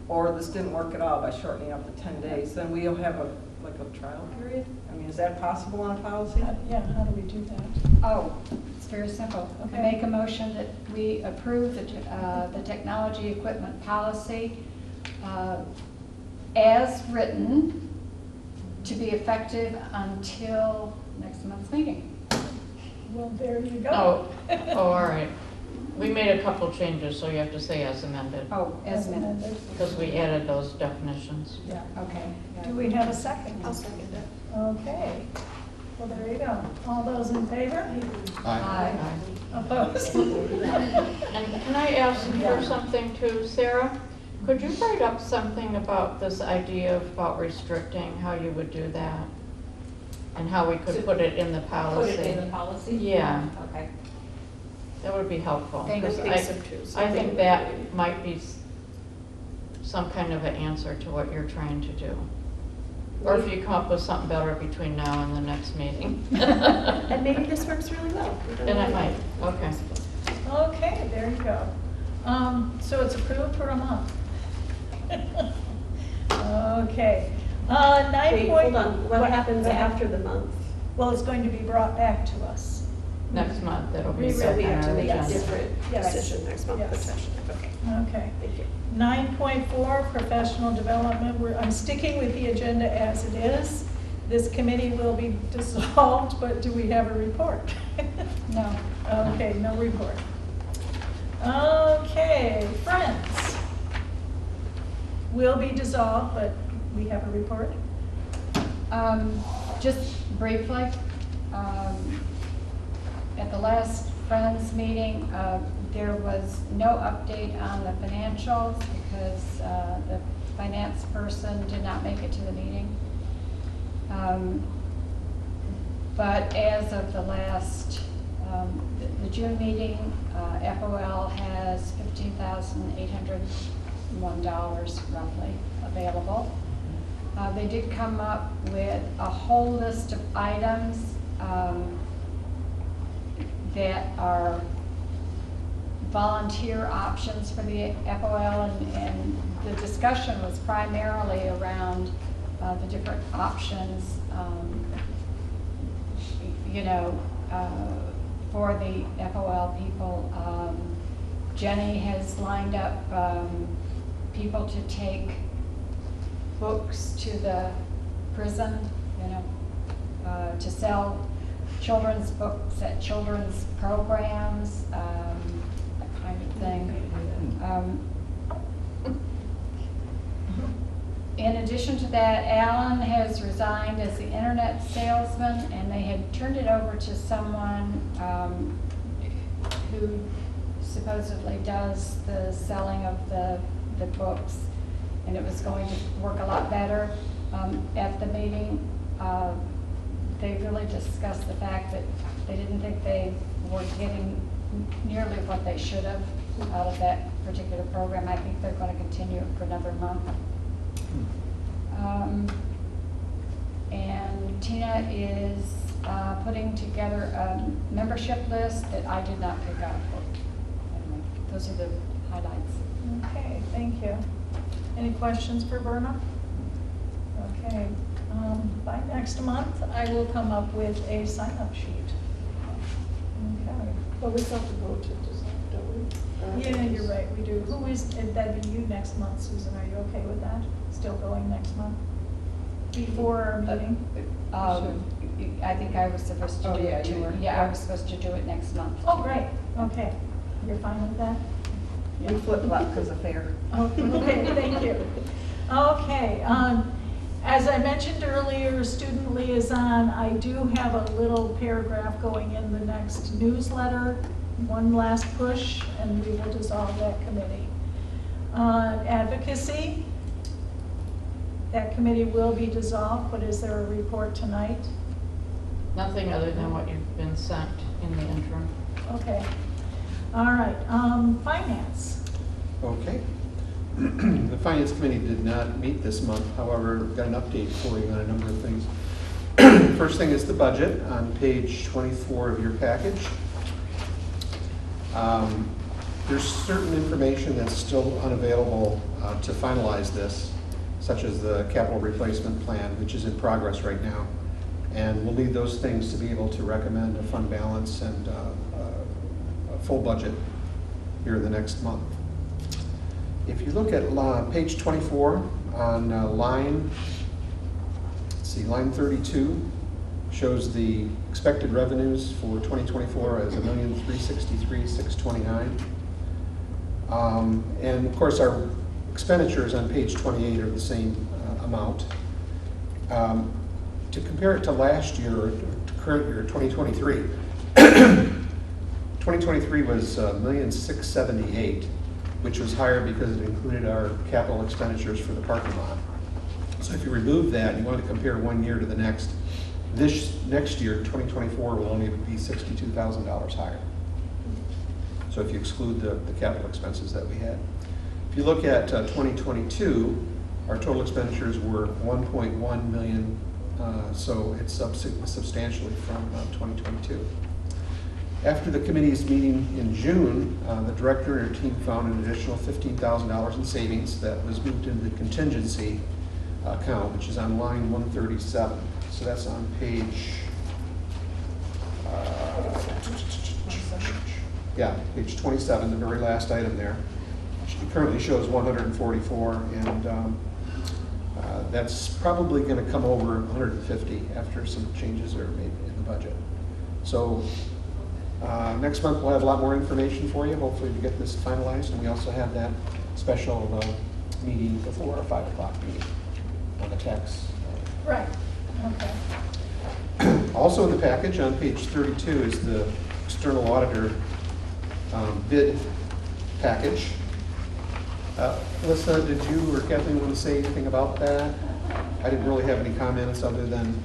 or this didn't work at all by shortening up to 10 days, then we'll have a trial period? I mean, is that possible on a policy? Yeah, how do we do that? Oh, it's very simple. Okay. Make a motion that we approve the technology equipment policy as written to be effective until next month's meeting. Well, there you go. All right. We made a couple changes, so you have to say as amended, Oh, as written. because we added those definitions. Yeah. Okay. Do we have a second? I'll second it. Okay. Well, there you go. All those in favor? Aye. Opposed? And can I ask for something too, Sarah? Could you write up something about this idea about restricting, how you would do that? And how we could put it in the policy? Put it in the policy? Yeah. Okay. That would be helpful. Thank you. I think that might be some kind of an answer to what you're trying to do. Or if you come up with something better between now and the next meeting. And maybe this works really well. We don't And it know. might, okay. Okay, there you go. So it's approved for a month. Okay. 9 Wait, point. hold on, what happens after the month? Well, it's going to be brought back to us. Next month, it'll be So So set we on have to our make a Yes. agenda. different Yes. decision next month, Yes. potentially. Okay, Okay. thank you. 9.4, professional development. I'm sticking with the agenda as it is. This committee will be dissolved, but do we have a report? No. Okay, no report. Okay, Friends. Will be dissolved, but we have a report. Just briefly, at the last Friends meeting, there was no update on the financials because the finance person did not make it to the meeting. But as of the last, the June meeting, FOL has $15,801 roughly available. They did come up with a whole list of items that are volunteer options for the FOL, and the discussion was primarily around the different options, for the FOL people. Jenny has lined up people to take books to the prison, to sell children's books at children's programs, that kind of thing. In addition to that, Alan has resigned as the internet salesman, and they had turned it over to someone who supposedly does the selling of the books, and it was going to work a lot better. At the meeting, they really discussed the fact that they didn't think they were getting nearly what they should have out of that particular program. I think they're going to continue it for another month. And Tina is putting together a membership list that I did not pick up. Anyway, those are the highlights. Okay, thank you. Any questions for Verna? Okay, by next month, I will come up with a sign-up sheet. Okay. But we still have to vote to decide, don't we? Yeah, you're right, we do. Who is, that'd be you next month, Susan, are you okay with that? Still going next month? Before our meeting? I think I was supposed to Oh, do yeah, it you too. were. Yeah, I was supposed to do it next month. Oh, great, okay. You're fine with that? We flip-flop because of fair. Okay, thank you. Okay, as I mentioned earlier, student liaison, I do have a little paragraph going in the next newsletter, one last push, and we will dissolve that committee. Advocacy, that committee will be dissolved, but is there a report tonight? Nothing other than what you've been sent in the interim. Okay. All right, finance. Okay. The Finance Committee did not meet this month, however, we've got an update for you on a number of things. First thing is the budget on page 24 of your package. There's certain information that's still unavailable to finalize this, such as the capital replacement plan, which is in progress right now. And we'll need those things to be able to recommend a fund balance and a full budget here in the next month. If you look at page 24 on line 32, shows the expected revenues for 2024 as $1,363,629. And of course, our expenditures on page 28 are the same amount. To compare it to last year, or to current year, 2023, 2023 was $1,678,000, which was higher because it included our capital expenditures for the parking lot. So if you remove that, you want to compare one year to the next, this next year, 2024, will only be $62,000 higher. So if you exclude the capital expenses that we had. If you look at 2022, our total expenditures were $1.1 million, so it's up substantially from 2022. After the committee's meeting in June, the director and her team found an additional $15,000 in savings that was moved into the contingency account, which is on line 137. So that's on page, page 27, the very last item there. It currently shows 144, and that's probably going to come over 150 after some changes are made in the budget. So next month we'll have a lot more information for you, hopefully to get this finalized, and we also have that special meeting before our 5 o'clock meeting on the tax. Right, okay. Also in the package on page 32 is the external auditor bid package. Alyssa, did you or Kathleen want to say anything about that? I didn't really have any comments other than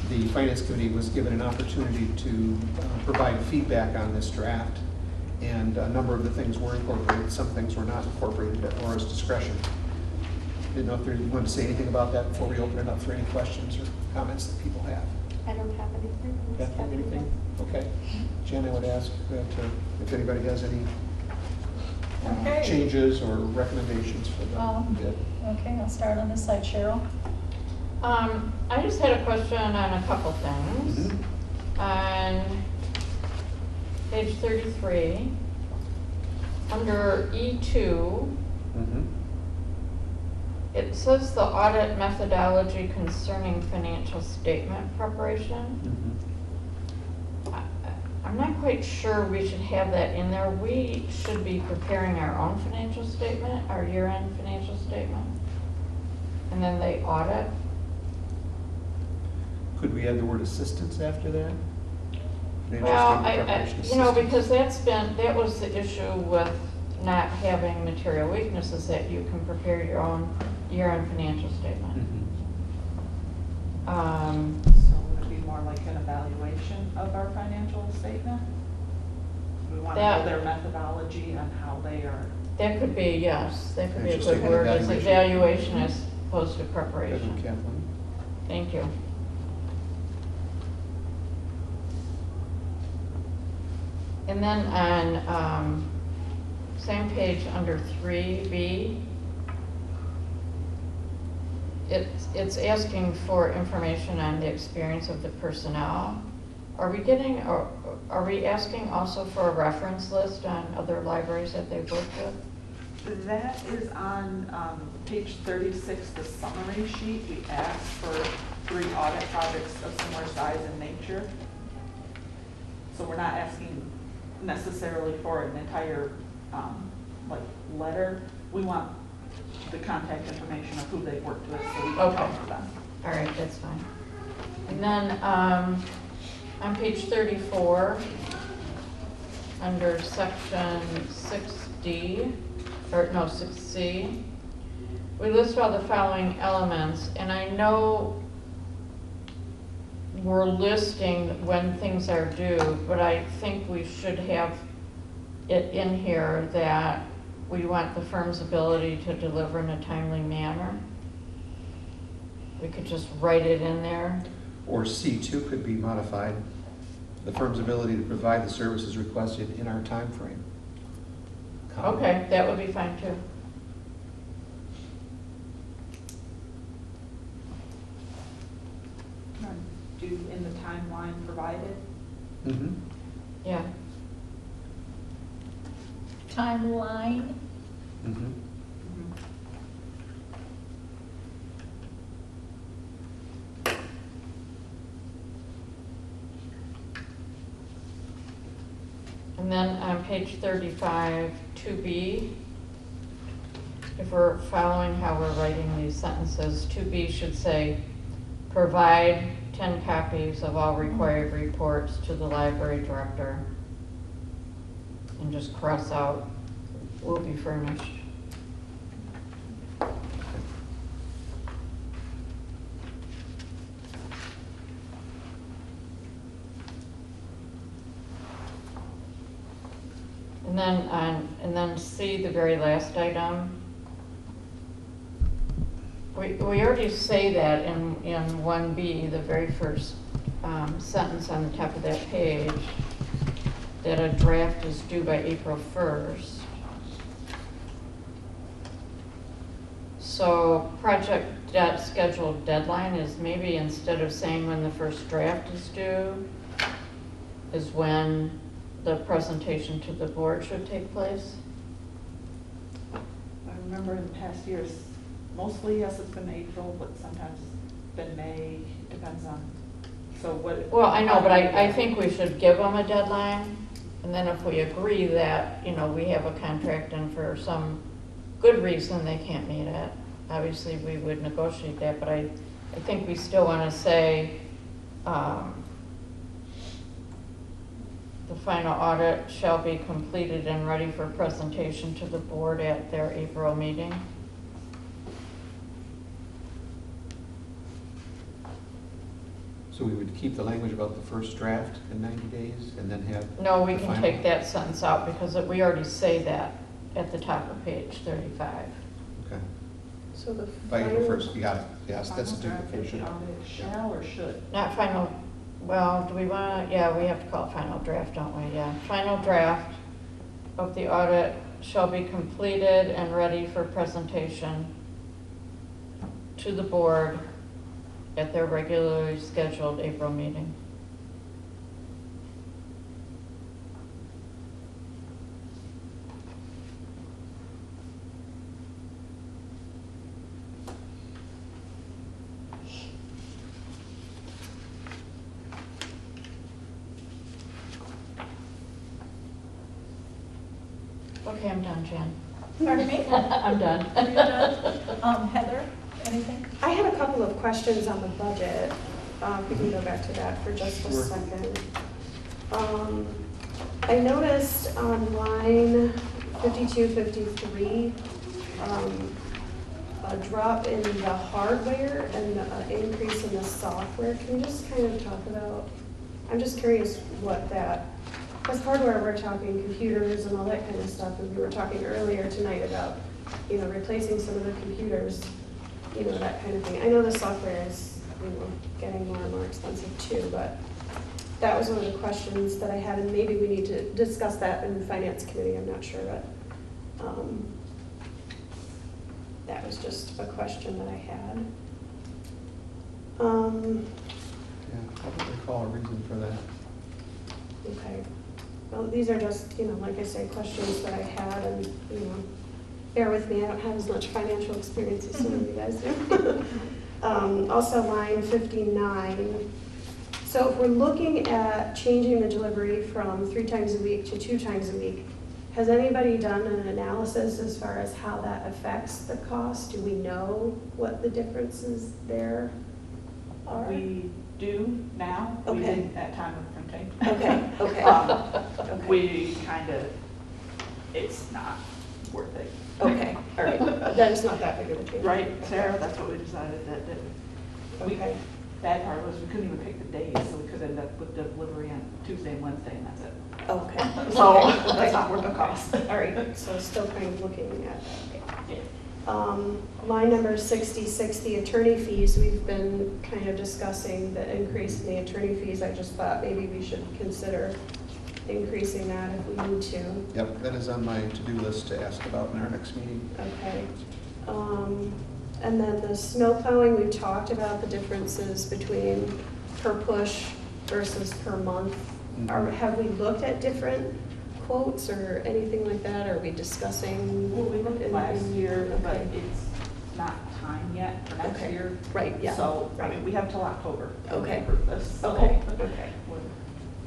the Finance Committee was given an opportunity to provide feedback on this draft, and a number of the things were incorporated, some things were not incorporated at Laura's discretion. Didn't know if you wanted to say anything about that before we open it up for any questions or comments that people have. I don't have anything. Kathleen, anything? Okay. Jen, I would ask if anybody has any Okay. changes or recommendations for the bid. Okay, I'll start on this side, Cheryl. I just had a question on a couple things. On page 33, under E2, it says the audit methodology concerning financial statement preparation. I'm not quite sure we should have that in there. We should be preparing our own financial statement, our year-end financial statement, and then they audit. Could we add the word assistance after that? Well, because that was the issue with not having material weaknesses, that you can prepare your own year-end financial statement. So would it be more like an evaluation of our financial statement? We want to know their methodology on how they are. That could be, yes, that could be a Financial good statement word, as evaluation. evaluation as opposed to Good preparation. one, Kathleen. Thank you. And then on same page under 3B, it's asking for information on the experience of the personnel. Are we asking also for a reference list on other libraries that they've worked with? That is on page 36, the summary sheet. We asked for 3 audit projects of similar size and nature. So we're not asking necessarily for an entire letter. We want the contact information of who they've worked with so we can talk to them. All right, that's fine. And then on page 34, under section 6D, or no, 6C, we list all the following elements, and I know we're listing when things are due, but I think we should have it in here that we want the firm's ability to deliver in a timely manner. We could just write it in there. Or C2 could be modified, the firm's ability to provide the services requested in our time frame. Okay, that would be fine too. Do in the timeline provided. Mm-hmm. Yeah. Timeline, Mm-hmm. And then on page 35, 2B, if we're following how we're writing these sentences, 2B should say, provide 10 copies of all required reports to the library director. And just cross out, will be furnished. And then C, the very last item. We already say that in 1B, the very first sentence on the top of that page, that a draft is due by April 1st. So project debt scheduled deadline is maybe instead of saying when the first draft is due, is when the presentation to the board should take place. I remember in past years, mostly, yes, it's been April, but sometimes it's been May, depends on, so what. Well, I know, but I think we should give them a deadline, and then if we agree that, we have a contract and for some good reason they can't meet it, obviously we would negotiate that, but I think we still want to say, the final audit shall be completed and ready for presentation to the board at their April meeting. So we would keep the language about the first draft in 90 days and then have. No, we the can final? take that sentence out because we already say that at the top of page 35. Okay. So the By April final, 1st, you got it. Yes, that's a Final draft of duplication. the audit shall or should? Not final, well, do we want to, yeah, we have to call it final draft, don't we? Yeah. Final draft of the audit shall be completed and ready for presentation to the board at their regularly scheduled April meeting. Okay, I'm done, Jan. pardon me? I'm done. Are you done? Heather, anything? I had a couple of questions on the budget. We can go back to that for just a Sure. second. I noticed on line 52, 53, a drop in the hardware and an increase in the software. Can you just kind of talk about, I'm just curious what that, because hardware, we're talking computers and all that kind of stuff, and we were talking earlier tonight about, replacing some of the computers, that kind of thing. I know the software is, getting more and more expensive too, but that was one of the questions that I had, and maybe we need to discuss that in the finance committee, I'm not sure, but that was just a question that I had. Yeah, I don't recall a reason for that. Okay. Well, these are just, like I say, questions that I had, and, bear with me, I don't have as much financial experience as some of you guys do. Also, line 59. So if we're looking at changing the delivery from 3 times a week to 2 times a week, has anybody done an analysis as far as how that affects the cost? Do we know what the differences there are? We do now, we Okay. didn't at time of printing. Okay, okay. Um, Okay. We kind of, it's not worth it. Okay, all right, then it's not that big of a deal. Right, Sarah, that's what we decided, that Okay. bad part was we couldn't even pick the days, so we could end up with delivery on Tuesday and Wednesday, and that's it. Okay. So, Okay. that's not worth the cost. All right, so still kind of looking at that. Yeah. Line number 66, the attorney fees, we've been kind of discussing the increase in the attorney fees. I just thought maybe we should consider increasing that if we need to. Yep, that is on my to-do list to ask about in our next meeting. Okay. And then the snow plowing, we talked about the differences between per push versus per month. Have we looked at different quotes or anything like that? Are we discussing? Well, we looked at last year, but Okay. it's not time yet for next Okay. year. Right, yeah. So, I right. mean, we have till October to Okay. approve this. So Okay, okay.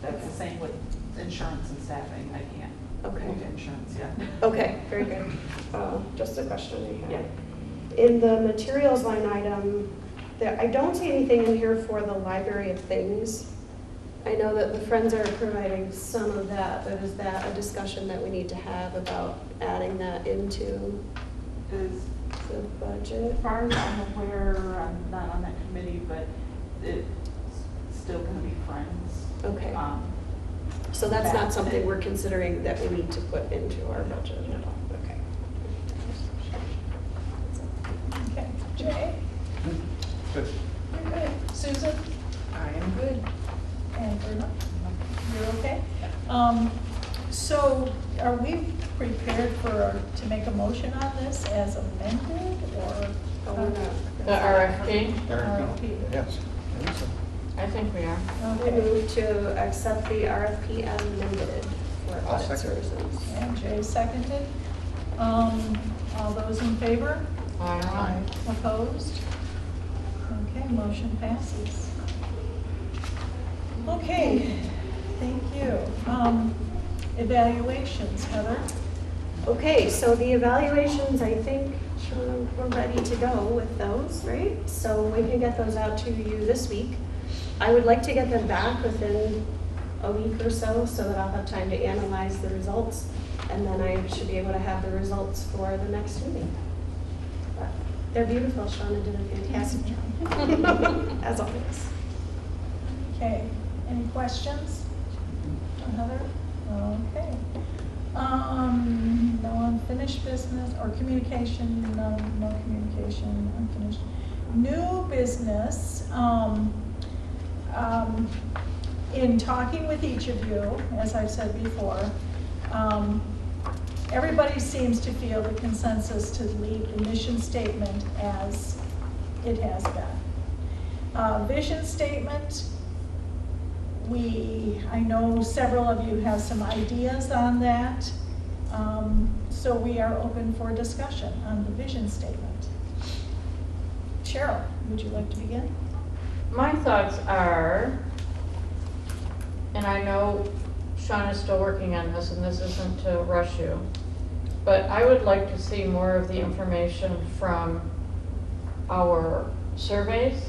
That's the same with insurance and staffing. I can't Okay. move insurance yet. Okay, very good. Just a question I had. In the materials line item, I don't see anything in here for the library of things. I know that the Friends are providing some of that, but is that a discussion that we need to have about adding that into Is, the budget? as far as I'm aware, I'm not on that committee, but it's still gonna be Friends. Okay, so that's not that- something we're considering that we need to put into our budget at all? Okay. Okay, Jay? Good. You're good. Susan? I am good. And Verna? You're okay? So are we prepared to make a motion on this as amended or? Oh, we're not. The RFP, RFP. Yes. I think so. I think we are. I Okay, move to accept the RFP as amended for I'll audit second. services. and Jay seconded. All those in favor? Aye. Opposed? Okay, motion passes. Okay, thank you. Evaluations, Heather? Okay, so the evaluations, I think we're ready to go with those, right? So we can get those out to you this week. I would like to get them back within a week or so that I'll have time to analyze the results. And then I should be able to have the results for the next meeting. But they're beautiful. Shauna did a fantastic job, as always. Okay, any questions? Heather? Okay. No unfinished business or communication, no communication, unfinished. New business, in talking with each of you, as I've said before, everybody seems to feel the consensus to leave the mission statement as it has been. Vision statement, I know several of you have some ideas on that, so we are open for discussion on the vision statement. Cheryl, would you like to begin? My thoughts are, and I know Sean is still working on this, and this isn't to rush you, but I would like to see more of the information from our surveys,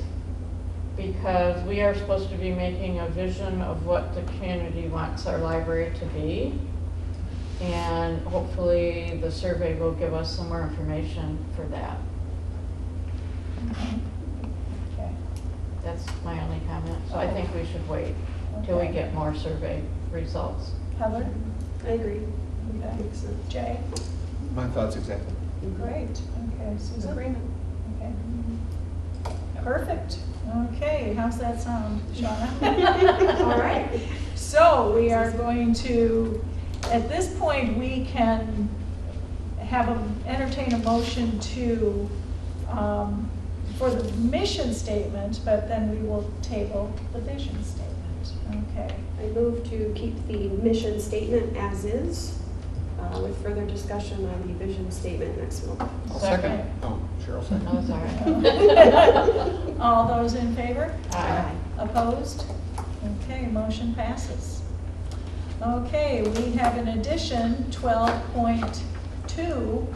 because we are supposed to be making a vision of what the community wants our library to be. And hopefully the survey will give us some more information for that. Okay. That's my only comment. So I think we should wait till we Okay. get more survey results. Heather? I agree. Okay. Makes sense. Jay? My thoughts exactly. Great. Okay, Susan? Agreement. Okay. Perfect. Okay, how's that sound, Shauna? All right. So we are going to, at this point, we can entertain a motion to, for the mission statement, but then we will table the vision statement. Okay. I move to keep the mission statement as is, with further discussion on the vision statement next month. I'll Second. second. Oh, Cheryl second. No, it's all right. All those in favor? Aye. Opposed? Okay, motion passes. Okay, we have in addition 12.2,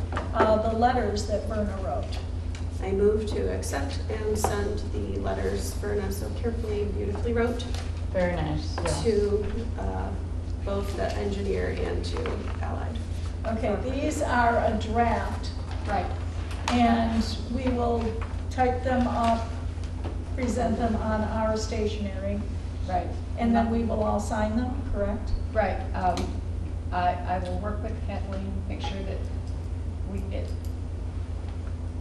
the letters that Verna wrote. I move to accept and send the letters Verna so carefully and beautifully wrote Very nice, yeah. to both the engineer and to Allied. Okay, these are a draft, Right. and we will type them up, present them on our stationery, Right. and then we will all sign them, correct? Right. I will work with Kathleen, make sure that we get,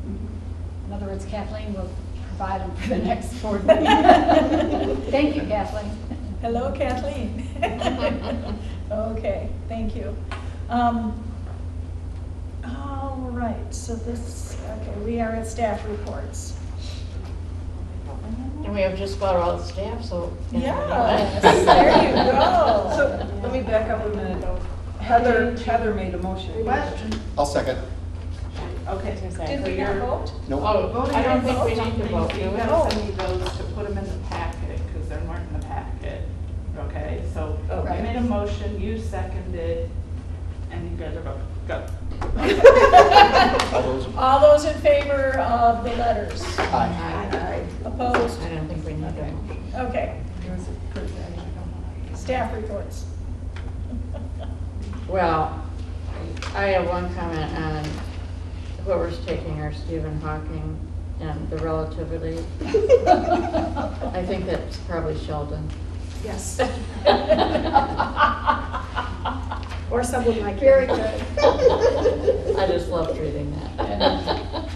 in other words, Kathleen will provide them for the next board meeting. Thank you, Kathleen. Hello, Kathleen. Okay, thank you. All right, so this, okay, we are at staff reports. And we have just about all the staff, so. Yes, there you go. So, let me back up a minute. Heather made a motion. I'll second. Okay. Did we not vote? Nope. Oh, I don't think we need to vote, do You we? gotta send me those to put them in the packet, because they weren't in the packet. Okay, so Oh, I made a motion, you seconded, and you guys are voting. Go. All those, All those in favor of the letters? aye. Opposed? I don't think we need to. Okay. Staff reports. Well, I have one comment on whoever's taking our Stephen Hawking and the relativity. I think that's probably Sheldon. Yes. Or someone like Very him. good. I just loved reading that.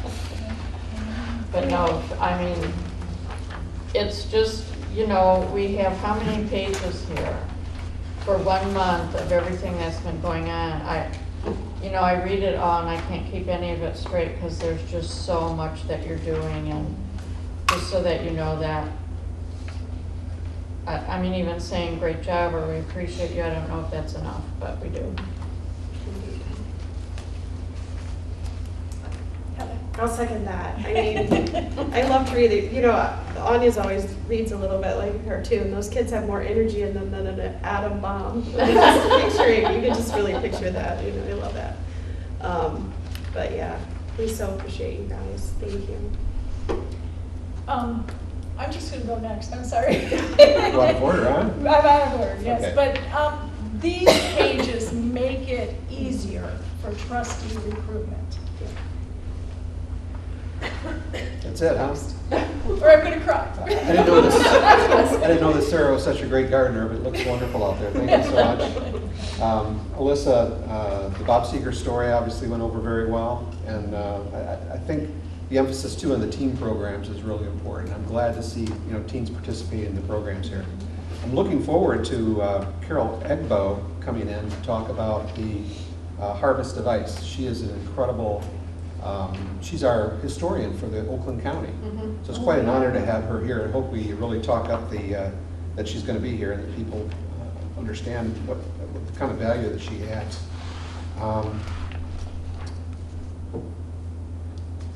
But no, I mean, it's just, you know, we have how many pages here for 1 month of everything that's been going on. I read it all and I can't keep any of it straight because there's just so much that you're doing, and just so that you know that. I mean, even saying great job or we appreciate you, I don't know if that's enough, but we do. I'll second that. I mean, I loved reading. You know, Anya's always reads a little bit like a cartoon. Those kids have more energy in them than an atom bomb. Just picturing, you can just really picture that. You know, I love that. But yeah, we so appreciate you guys. Thank you. I'm just gonna go next, I'm sorry. You out of order, huh? I'm out of order, yes, Okay. but these pages make it easier for trustee recruitment. That's it, huh? Or I'm gonna cry. I didn't know that Sarah was such a great gardener, but it looks wonderful out there. Thank you so much. Alyssa, the Bob Seeger story obviously went over very well, and I think the emphasis too on the team programs is really important. I'm glad to see teens participate in the programs here. I'm looking forward to Carol Egbo coming in to talk about the harvest of ice. She is an incredible. She's our historian for the Oakland County, so it's quite an honor to have her here. I hope we really talk up that she's going to be here and that people understand what the kind of value that she adds.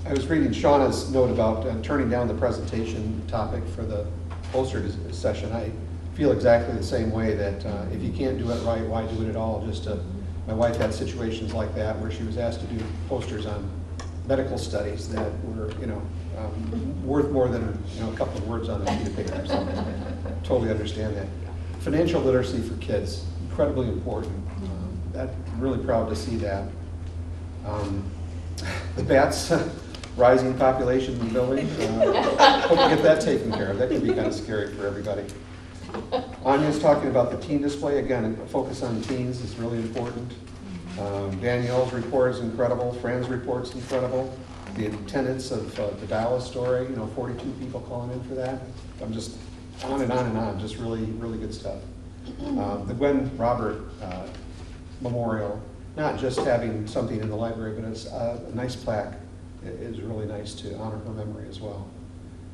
I was reading Shauna's note about turning down the presentation topic for the poster session. I feel exactly the same way, that if you can't do it right, why do it at all? My wife had situations like that where she was asked to do posters on medical studies that were, worth more than a couple of words on a sheet of paper. So totally understand that. Financial literacy for kids, incredibly important. I'm really proud to see that. The bats, rising population in the building. Hope we get that taken care of. That could be kind of scary for everybody. Anya's talking about the teen display. Again, a focus on teens is really important. Danielle's report is incredible. Fran's report's incredible. The attendance of the Dallas story, 42 people calling in for that. I'm just on and on and on. Just really, really good stuff. The Gwen Robert Memorial, not just having something in the library, but it's a nice plaque. It is really nice to honor her memory as well.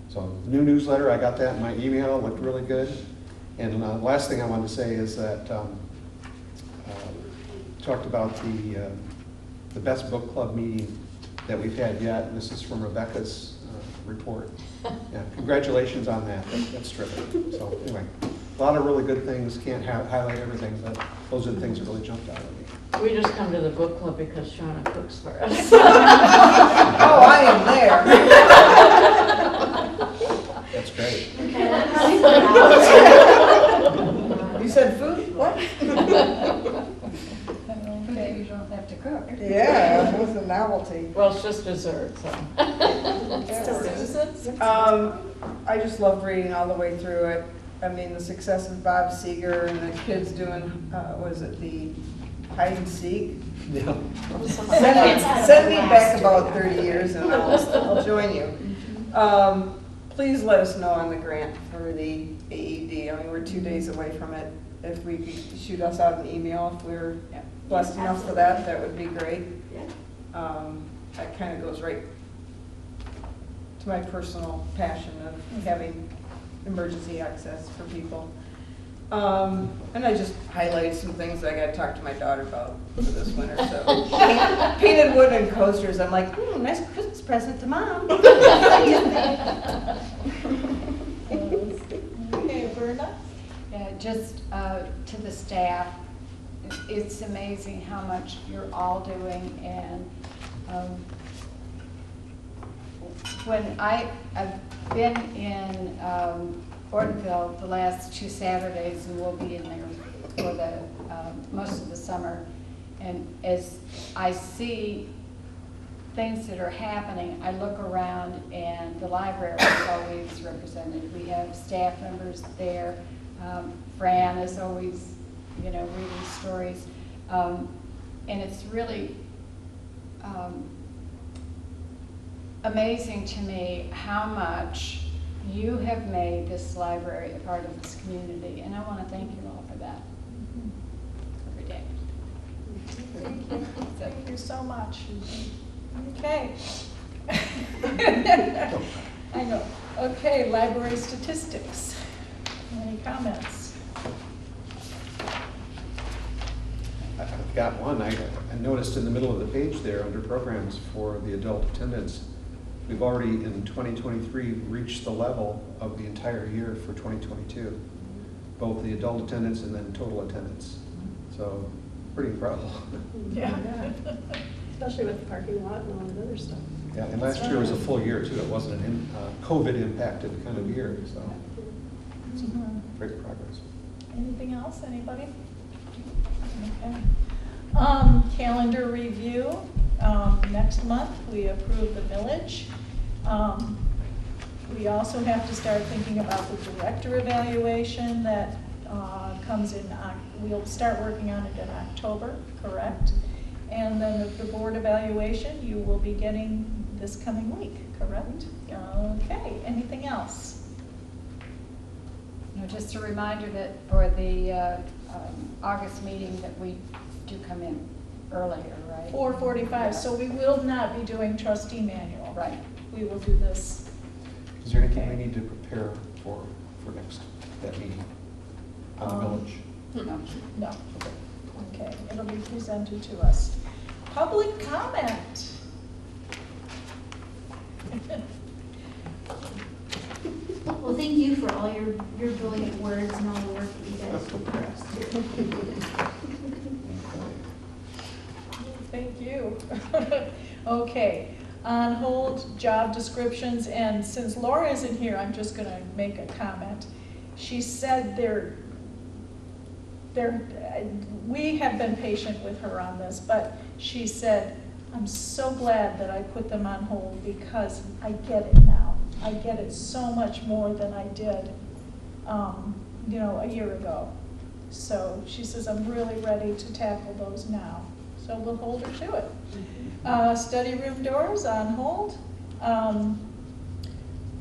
So the new newsletter, I got that in my email, looked really good. And the last thing I wanted to say is that talked about the best book club meeting that we've had yet. And this is from Rebecca's report. Yeah, congratulations on that. That's terrific. So anyway, a lot of really good things. Can't highlight everything, but those are the things that really jumped out at me. We just come to the book club because Shauna cooks for us. Oh, I am there. That's great. You said food? What? Okay. don't have to cook. Yeah, it was a novelty. Well, it's just dessert, so. I just loved reading all the way through it. I mean, the success of Bob Seeger and the kids doing, was it the hide and seek? Yeah. Send me back about 30 years and I'll join you. Please let us know on the grant for the AED. I mean, we're 2 days away from it. If we could shoot us out an email if we're blessed enough for that, that would be great. That kind of goes right to my personal passion of having emergency access for people. And I just highlighted some things that I got to talk to my daughter about for this winter. So painted wood and coasters. I'm like, nice Christmas present to Mom. Okay, Verna? Yeah, just to the staff, it's amazing how much you're all doing, and when I've been in Ortonville the last 2 Saturdays, and we'll be in there for the most of the summer, and as I see things that are happening, I look around and the library is always represented. We have staff members there. Fran is always, reading stories. And it's really amazing to me how much you have made this library a part of this community. And I want to thank you all for that every day. Thank you. Thank you so much. Okay. I know. Okay, library statistics. Any comments? I've got one. I noticed in the middle of the page there, under programs for the adult attendance, we've already in 2023 reached the level of the entire year for 2022, both the adult attendance and then total attendance. So pretty incredible. Yeah. Especially with the parking lot and all that other stuff. Yeah, and last year was a full year too. It wasn't an COVID impacted kind of year, so great progress. Anything else, anybody? Okay. Calendar review. Next month, we approve the millage. We also have to start thinking about the director evaluation that comes in, we'll start working on it in October, correct? And then the board evaluation, you will be getting this coming week, correct? Okay, anything else? Just a reminder that for the August meeting that we do come in earlier, right? 4:45, so we will not be doing trustee manual. Right. We will do this. Is there anything we need to prepare for that meeting on the village? No. No. Okay, it'll be presented to us. Public comment. Well, thank you for all your brilliant words and all the work that you guys do for us too. Thank you. Okay, on hold job descriptions, and since Laura isn't here, I'm just gonna make a comment. She said we have been patient with her on this, but she said, I'm so glad that I put them on hold because I get it now. I get it so much more than I did, a year ago. So she says, I'm really ready to tackle those now. So we'll hold her to it. Study room doors on hold.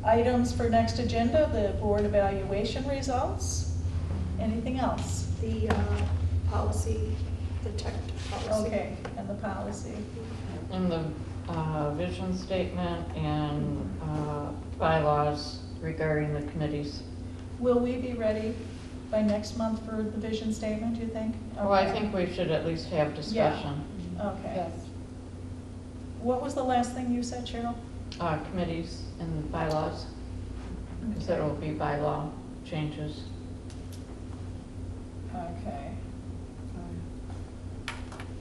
Items for next agenda, the board evaluation results. Anything else? The policy, the tech policy. Okay, and the policy. And the vision statement and bylaws regarding the committees. Will we be ready by next month for the vision statement, do you think? Well, I Okay. think we should at least have discussion. Okay. Yes. What was the last thing you said, Cheryl? Committees and bylaws, because there will be bylaw changes. Okay.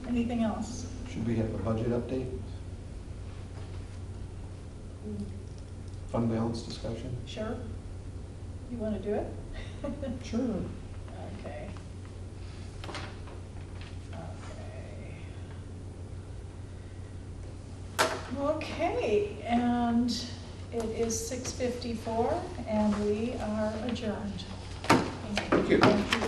Anything else? Should we have a budget update? Fund balance discussion? Sure? You want to do it? Sure. Okay. Okay. Okay, and it is 6:54 and we are adjourned. Thank you. Thank you